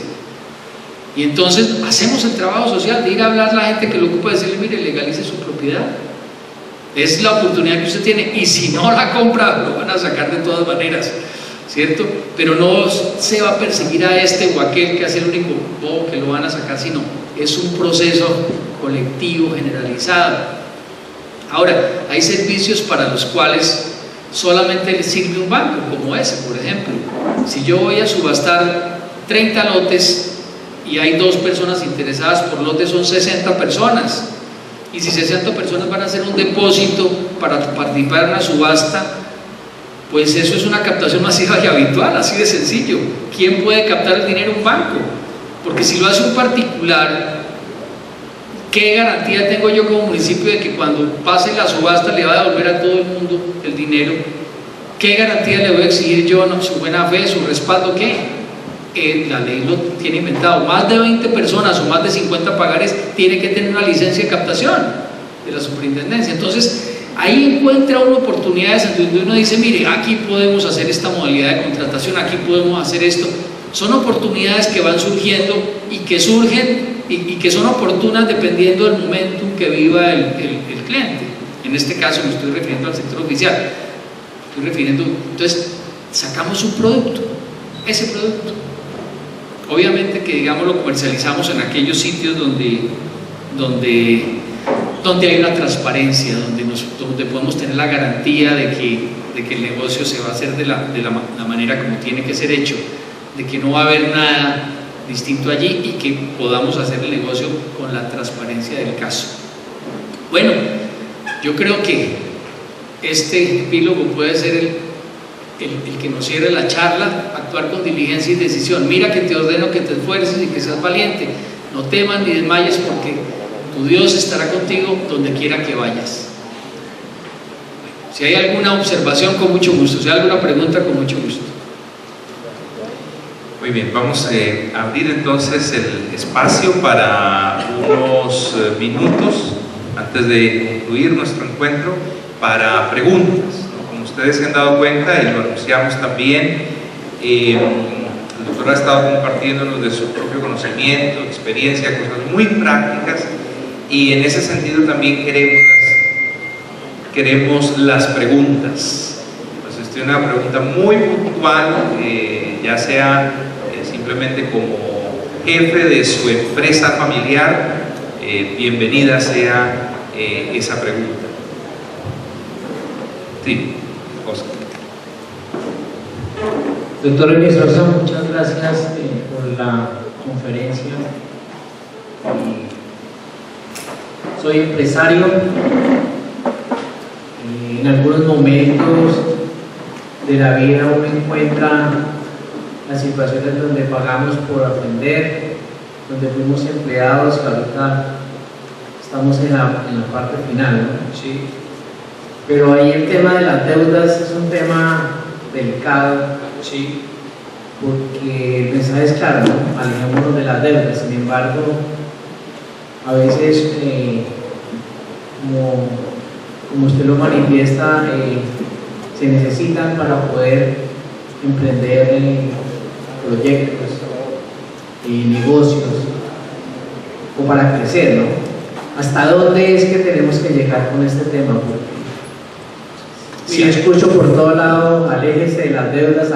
Y entonces hacemos el trabajo social de ir a hablar a la gente que lo ocupa, decirle, mire, legalice su propiedad, es la oportunidad que usted tiene, y si no la compra lo van a sacar de todas maneras, ¿cierto? Pero no se va a perseguir a este o aquel que hace el único bobo que lo van a sacar, sino es un proceso colectivo, generalizado. Ahora, hay servicios para los cuales solamente le sirve un banco, como ese, por ejemplo. Si yo voy a subastar 30 lotes y hay 2 personas interesadas por lote, son 60 personas. Y si 60 personas van a hacer un depósito para participar en una subasta, pues eso es una captación masiva y habitual, así de sencillo. ¿Quién puede captar el dinero? Un banco. Porque si lo hace un particular, ¿qué garantía tengo yo como municipio de que cuando pase la subasta le va a devolver a todo el mundo el dinero? ¿Qué garantía le voy a exigir yo? No, su buena fe, su respaldo, ¿qué? La ley lo tiene inventado. Más de 20 personas o más de 50 pagares tiene que tener una licencia de captación de la superintendencia. Entonces, ahí encuentra una oportunidades donde uno dice, mire, aquí podemos hacer esta modalidad de contratación, aquí podemos hacer esto. Son oportunidades que van surgiendo y que surgen y que son oportunas dependiendo del momentum que viva el cliente. En este caso me estoy refiriendo al sector oficial. Entonces, sacamos un producto, ese producto. Obviamente que, digamos, lo comercializamos en aquellos sitios donde hay una transparencia, donde podemos tener la garantía de que el negocio se va a hacer de la manera como tiene que ser hecho, de que no va a haber nada distinto allí y que podamos hacer el negocio con la transparencia del caso. Bueno, yo creo que este epílogo puede ser el que nos cierre la charla. Actuar con diligencia y decisión. Mira que te ordeno que te esfuerces y que seas valiente. No temas ni desmayes, porque tu Dios estará contigo donde quiera que vayas. Si hay alguna observación, con mucho gusto. Si hay alguna pregunta, con mucho gusto. Muy bien, vamos a abrir entonces el espacio para unos minutos antes de concluir nuestro encuentro para preguntas. Como ustedes se han dado cuenta y lo anunciamos también, el doctor ha estado compartiéndonos de su propio conocimiento, experiencia, cosas muy prácticas, y en ese sentido también queremos las preguntas. Entonces, tiene una pregunta muy puntual, ya sea simplemente como jefe de su empresa familiar, bienvenida sea esa pregunta. Sí, Oscar. Doctor René Sosa, muchas gracias por la conferencia. Soy empresario. En algunos momentos de la vida uno encuentra las situaciones donde pagamos por aprender, donde fuimos empleados, que ahorita estamos en la parte final, ¿no? Sí. Pero ahí el tema de las deudas es un tema delicado. Sí. Porque el mensaje es claro, ¿no? Alejémonos de las deudas. Sin embargo, a veces, como usted lo manifiesta, se necesitan para poder emprender proyectos y negocios o para crecer, ¿no? ¿Hasta dónde es que tenemos que llegar con este tema? Porque si yo escucho por todo lado, aléjese de las deudas,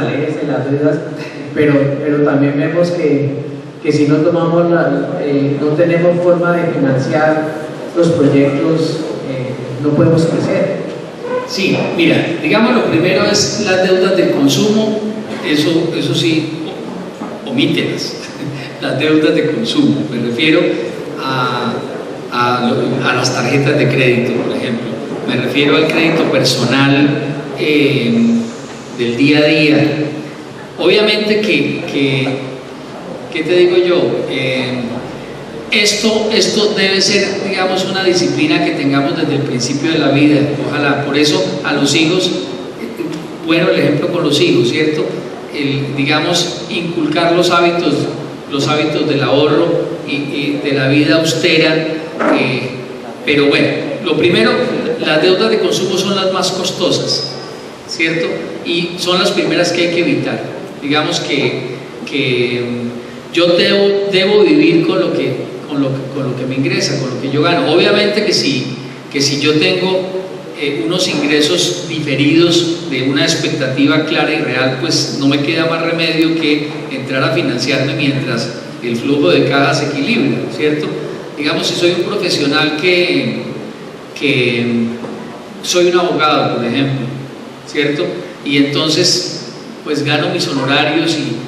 pero también vemos que si no tomamos no tenemos forma de financiar los proyectos, no podemos crecer. Sí, mira, digamos, lo primero es las deudas del consumo. Eso sí, omítelas. Las deudas de consumo, me refiero a las tarjetas de crédito, por ejemplo. Me refiero al crédito personal del día a día. Obviamente ¿qué te digo yo? Esto debe ser, digamos, una disciplina que tengamos desde el principio de la vida. Ojalá, por eso a los hijos, bueno, el ejemplo con los hijos, ¿cierto? Digamos, inculcar los hábitos del ahorro y de la vida austera. Pero bueno, lo primero, las deudas de consumo son las más costosas, ¿cierto? Y son las primeras que hay que evitar. Digamos que yo debo vivir con lo que me ingresa, con lo que yo gano. Obviamente que si yo tengo unos ingresos diferidos de una expectativa clara y real, pues no me queda más remedio que entrar a financiarme mientras el flujo de caja se equilibra, ¿cierto? Digamos, si soy un profesional que soy un abogado, por ejemplo, ¿cierto? Y entonces pues gano mis honorarios y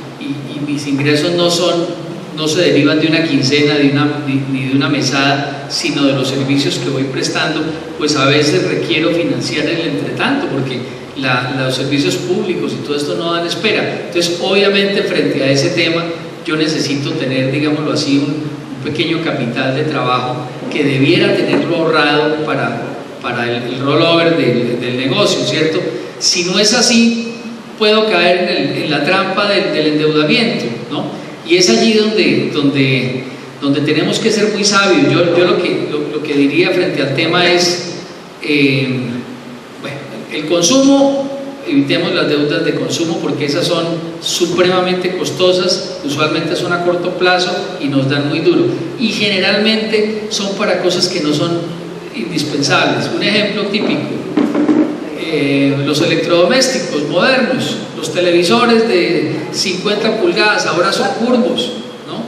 mis ingresos no se derivan de una quincena ni de una mesada, sino de los servicios que voy prestando, pues a veces requiero financiar el entretanto, porque los servicios públicos y todo esto no dan espera. Entonces, obviamente, frente a ese tema, yo necesito tener, digámoslo así, un pequeño capital de trabajo que debiera tenerlo ahorrado para el rollover del negocio, ¿cierto? Si no es así, puedo caer en la trampa del endeudamiento, ¿no? Y es allí donde tenemos que ser muy sabios. Yo lo que diría frente al tema es, bueno, el consumo, evitemos las deudas de consumo porque esas son supremamente costosas, usualmente son a corto plazo y nos dan muy duro, y generalmente son para cosas que no son indispensables. Un ejemplo típico: los electrodomésticos modernos, los televisores de 50 pulgadas ahora son curvos, ¿no?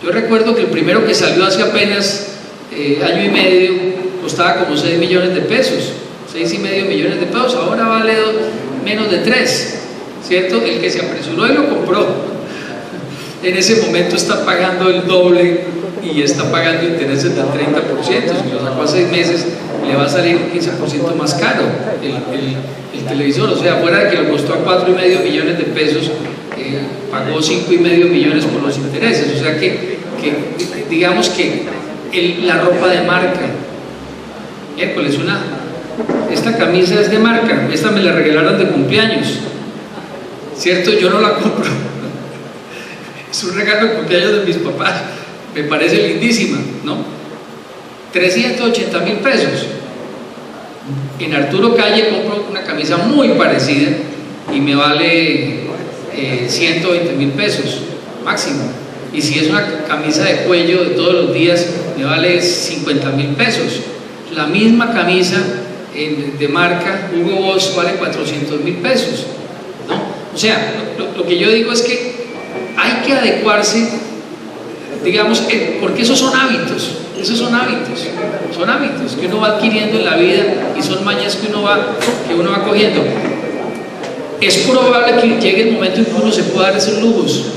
Yo recuerdo que el primero que salió hace apenas año y medio costaba como 6 millones de pesos, 6,5 millones de pesos, ahora vale menos de 3, ¿cierto? El que se apresuró y lo compró, en ese momento está pagando el doble y está pagando intereses del 30%. Si lo sacó a 6 meses, le va a salir un 15% más caro el televisor. O sea, fuera de que lo costó a 4,5 millones de pesos, pagó 5,5 millones por los intereses. O sea que digamos que la ropa de marca, miércoles, esta camisa es de marca, esta me la regalaron de cumpleaños, ¿cierto? Yo no la compro, es un regalo de cumpleaños de mis papás, me parece lindísima, ¿no? 380,000 pesos. En Arturo Calle compro una camisa muy parecida y me vale 120,000 pesos máximo, y si es una camisa de cuello de todos los días me vale 50,000 pesos. La misma camisa de marca Hugo Boss vale 400,000 pesos, ¿no? O sea, lo que yo digo es que hay que adecuarse, digamos, porque esos son hábitos que uno va adquiriendo en la vida y son mañas que uno va cogiendo. Es probable que llegue el momento en que uno se pueda dar esos lujos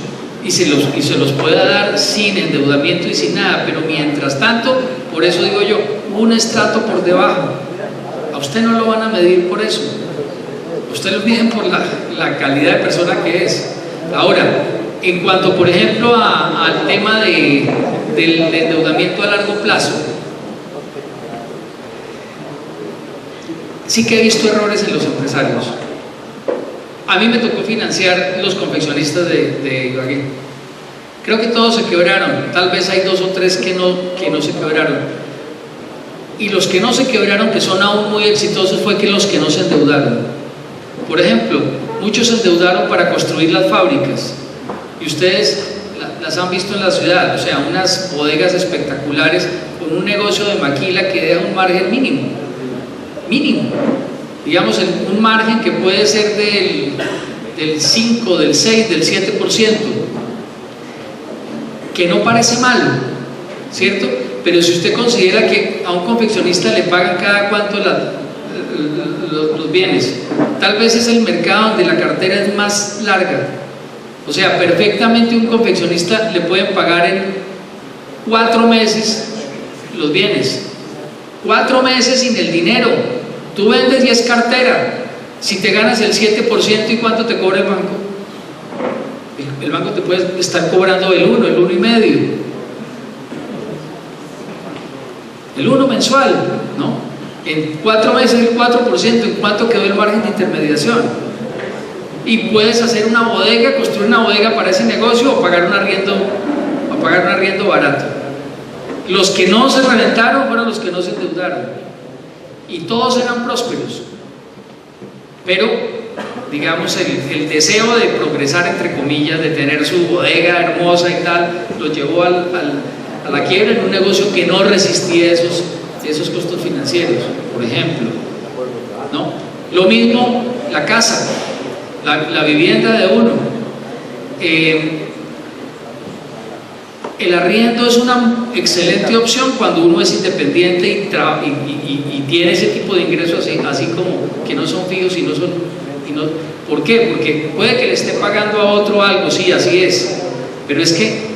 y se los pueda dar sin endeudamiento y sin nada, pero mientras tanto, por eso digo yo, un estrato por debajo. A usted no lo van a medir por eso, usted lo miden por la calidad de persona que es. Ahora, en cuanto, por ejemplo, al tema del endeudamiento a largo plazo, sí que he visto errores en los empresarios. A mí me tocó financiar los confeccionistas de Ibagué. Creo que todos se quebraron, tal vez hay 2 o 3 que no se quebraron. Y los que no se quebraron, que son aún muy exitosos, fue que los que no se endeudaron. Por ejemplo, muchos se endeudaron para construir las fábricas, y ustedes las han visto en la ciudad, o sea, unas bodegas espectaculares con un negocio de maquila que deja un margen mínimo, digamos, un margen que puede ser del 5, del 6, del 7%, que no parece malo, ¿cierto? Pero si usted considera que a un confeccionista le pagan cada cuánto los bienes, tal vez es el mercado donde la cartera es más larga. O sea, perfectamente un confeccionista le pueden pagar en 4 meses los bienes, 4 meses sin el dinero. Tú vendes 10 carteras, si te ganas el 7%, ¿y cuánto te cobra el banco? El banco te puede estar cobrando el 1,5%, el 1 mensual, ¿no? En 4 meses el 4%, ¿en cuánto quedó el margen de intermediación? Y puedes hacer una bodega, construir una bodega para ese negocio, o pagar un arriendo barato. Los que no se reventaron fueron los que no se endeudaron, y todos eran prósperos, pero digamos el deseo de progresar, entre comillas, de tener su bodega hermosa y tal, los llevó a la quiebra en un negocio que no resistía esos costos financieros, por ejemplo, ¿no? Lo mismo la casa, la vivienda de uno. El arriendo es una excelente opción cuando uno es independiente y tiene ese tipo de ingresos así como que no son fijos y no son Y no, ¿por qué? Porque puede que le esté pagando a otro algo, sí, así es, pero es que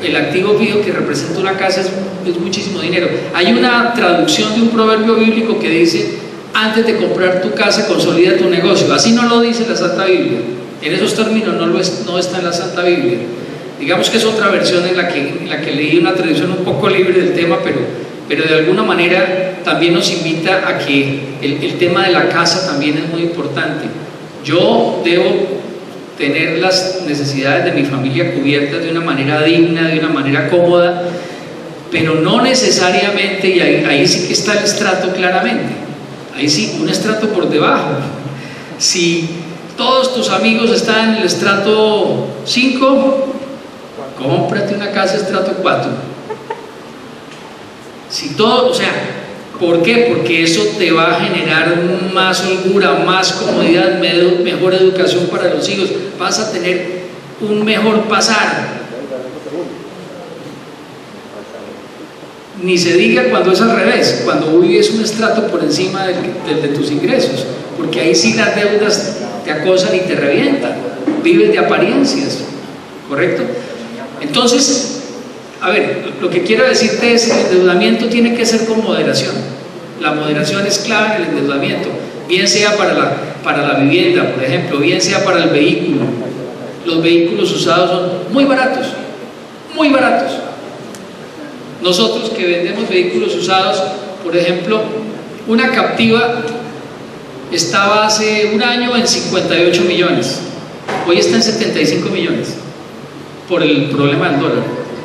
el activo fijo que representa una casa es muchísimo dinero. Hay una traducción de un proverbio bíblico que dice: antes de comprar tu casa, consolida tu negocio. Así no lo dice la Santa Biblia, en esos términos no está en la Santa Biblia. Digamos que es otra versión en la que leí una traducción un poco libre del tema, pero de alguna manera también nos invita a que el tema de la casa también es muy importante. Yo debo tener las necesidades de mi familia cubiertas de una manera digna, de una manera cómoda, pero no necesariamente, y ahí sí que está el estrato claramente, ahí sí, un estrato por debajo. Si todos tus amigos están en el estrato 5, cómprate una casa estrato 4. Si todo, o sea, ¿por qué? Porque eso te va a generar más holgura, más comodidad, mejor educación para los hijos, vas a tener un mejor pasar. Ni se diga cuando es al revés, cuando vives un estrato por encima del de tus ingresos, porque ahí sí las deudas te acosan y te revientan, vives de apariencias, ¿correcto? Entonces, a ver, lo que quiero decirte es que el endeudamiento tiene que ser con moderación. La moderación es clave en el endeudamiento, bien sea para la vivienda, por ejemplo, bien sea para el vehículo. Los vehículos usados son muy baratos, muy baratos. Nosotros que vendemos vehículos usados, por ejemplo, una Captiva estaba hace un año en 58 millones, hoy está en 75 millones por el problema del dólar.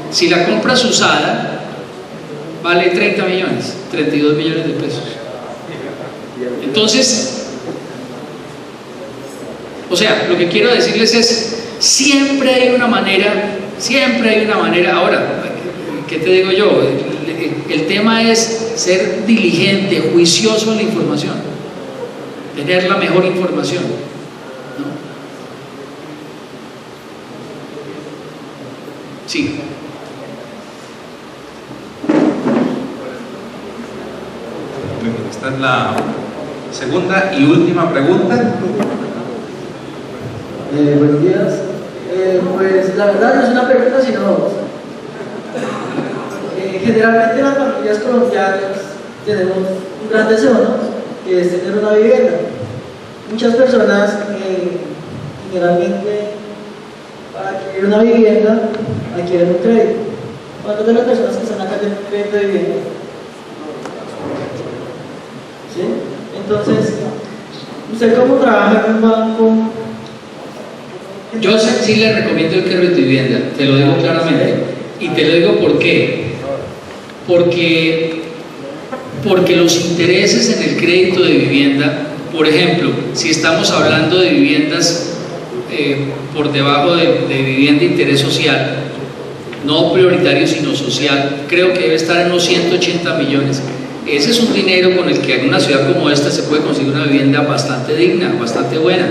Si la compras usada, vale 30 millones, 32 millones de pesos. Entonces, o sea, lo que quiero decirles es, siempre hay una manera. Ahora, ¿qué te digo yo? El tema es ser diligente, juicioso en la información, tener la mejor información, ¿no? Sí. Esta es la segunda y última pregunta. Buenos días. Pues la verdad no es una pregunta, sino generalmente las familias colombianas tenemos un gran deseo, ¿no? Que es tener una vivienda. Muchas personas generalmente para adquirir una vivienda adquieren un crédito. ¿Cuántas de las personas que están acá tienen un crédito de vivienda? ¿Sí? Entonces, ¿usted cómo trabaja en un banco? Yo sí le recomiendo el crédito de vivienda, te lo digo claramente. Y te lo digo ¿por qué? Porque los intereses en el crédito de vivienda, por ejemplo, si estamos hablando de viviendas por debajo de vivienda de interés social, no prioritario sino social, creo que debe estar en unos 180 millones. Ese es un dinero con el que en una ciudad como esta se puede conseguir una vivienda bastante digna, bastante buena,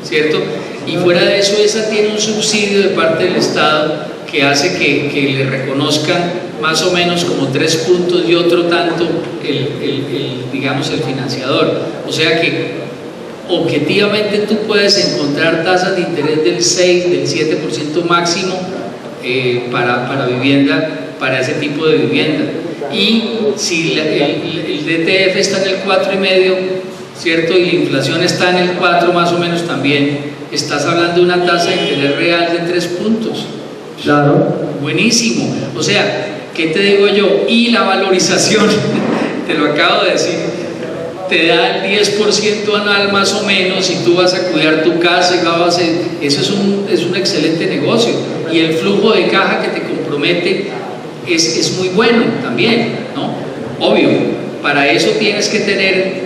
¿cierto? Y fuera de eso, esa tiene un subsidio de parte del Estado que hace que le reconozcan más o menos como 3 puntos y otro tanto digamos el financiador. O sea que objetivamente tú puedes encontrar tasas de interés del 6, del 7% máximo para vivienda, para ese tipo de vivienda. Y si el DTF está en el 4,5, ¿cierto? Y la inflación está en el 4 más o menos también, estás hablando de una tasa de interés real de 3 puntos. Claro. Buenísimo. O sea, ¿qué te digo yo? Y la valorización, te lo acabo de decir, te da el 10% anual más o menos, y tú vas a cuidar tu casa y eso es un excelente negocio. Y el flujo de caja que te compromete es muy bueno también, ¿no? Obvio, para eso tienes que tener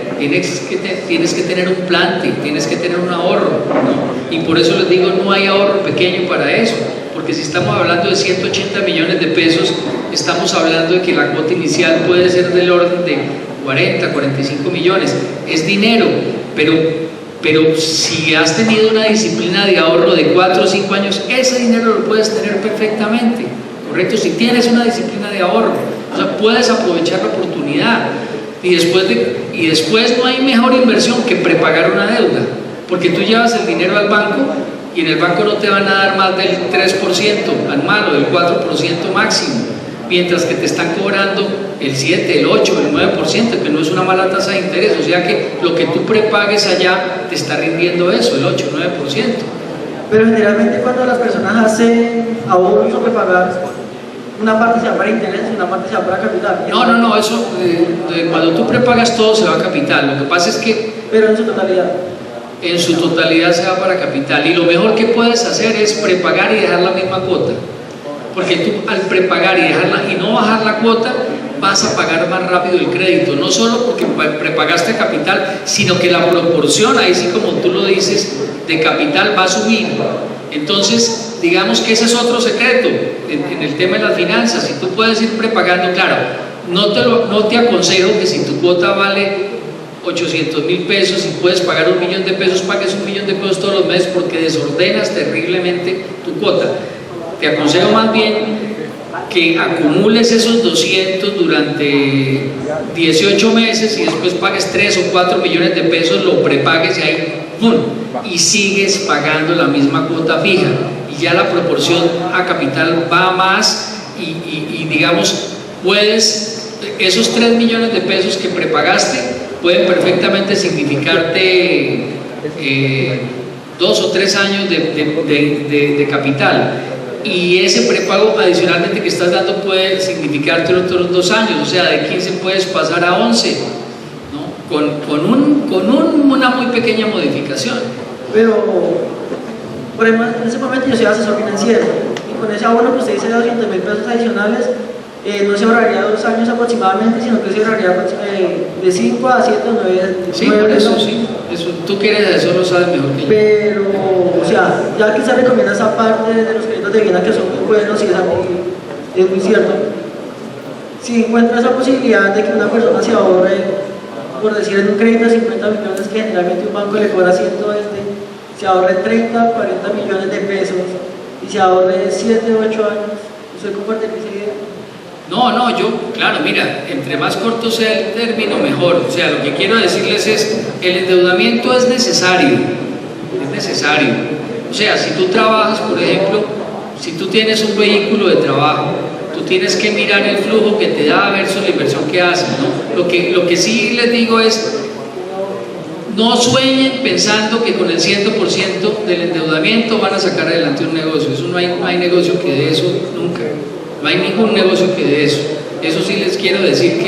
un plante, tienes que tener un ahorro, ¿no? Y por eso les digo, no hay ahorro pequeño para eso, porque si estamos hablando de 180 millones de pesos, estamos hablando de que la cuota inicial puede ser del orden de 40, 45 millones, es dinero, pero si has tenido una disciplina de ahorro de 4 o 5 años, ese dinero lo puedes tener perfectamente, ¿correcto? Si tienes una disciplina de ahorro, o sea, puedes aprovechar la oportunidad. Y después no hay mejor inversión que prepagar una deuda. porque tú llevas el dinero al banco y en el banco no te van a dar más del 3% anual o del 4% máximo, mientras que te están cobrando el 7, el 8, el 9%, que no es una mala tasa de interés, o sea que lo que tú prepagues allá te está rindiendo eso, el 8, 9%. Pero generalmente cuando las personas hacen ahorros o prepagar, una parte se va para interés y una parte se va para capital. No, eso, cuando tú prepagas todo se va a capital, lo que pasa es que Pero en su totalidad. en su totalidad se va para capital, y lo mejor que puedes hacer es prepagar y dejar la misma cuota, porque tú al prepagar y dejarla y no bajar la cuota vas a pagar más rápido el crédito, no solo porque prepagaste capital, sino que la proporción, ahí sí como tú lo dices, de capital va a subir. Entonces digamos que ese es otro secreto en el tema de las finanzas. Si tú puedes ir prepagando, claro, no te aconsejo que si tu cuota vale 800,000 pesos y puedes pagar 1.000.000 de pesos, pagues 1.000.000 de pesos todos los meses, porque desordenas terriblemente tu cuota. Te aconsejo más bien que acumules esos 200 durante 18 meses y después pagues 3 o 4 millones de pesos, lo prepagues y ahí ¡pum! Y sigues pagando la misma cuota fija, y ya la proporción a capital va más y digamos, esos 3 millones de pesos que prepagaste pueden perfectamente significarte 2 o 3 años de capital, y ese prepago adicionalmente que estás dando puede significarte otros 2 años, o sea, de 15 puedes pasar a 11, ¿no? con una muy pequeña modificación. Pero, por ejemplo, en ese momento yo soy asesor financiero, y con ese abono que usted dice de 200,000 pesos adicionales, no se ahorraría 2 años aproximadamente, sino que se ahorraría de 5 a 7 o 9 Sí, por eso, sí. Eso, tú que eres asesor lo sabes mejor que yo. Pero, o sea, ya quizás recomienda esa parte de los créditos de vivienda que son muy buenos y es muy cierto. Si encuentra esa posibilidad de que una persona se ahorre, por decir en un crédito de 50 millones que generalmente un banco le cobra 120, se ahorre 30, 40 millones de pesos y se ahorre 7, 8 años, ¿usted comparte esa idea? No, claro, mira, entre más corto sea el término, mejor. O sea, lo que quiero decirles es, el endeudamiento es necesario. O sea, si tú trabajas, por ejemplo, si tú tienes un vehículo de trabajo, tú tienes que mirar el flujo que te da versus la inversión que haces, ¿no? Lo que sí les digo es, no sueñen pensando que con el 100% del endeudamiento van a sacar adelante un negocio. Eso no hay negocio que dé eso nunca. No hay ningún negocio que dé eso. Eso sí les quiero decir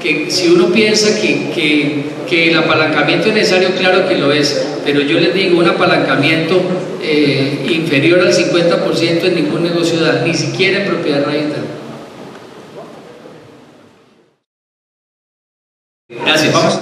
que si uno piensa que el apalancamiento es necesario, claro que lo es, pero yo les digo, un apalancamiento inferior al 50% en ningún negocio da, ni siquiera en propiedad raíz da. Gracias.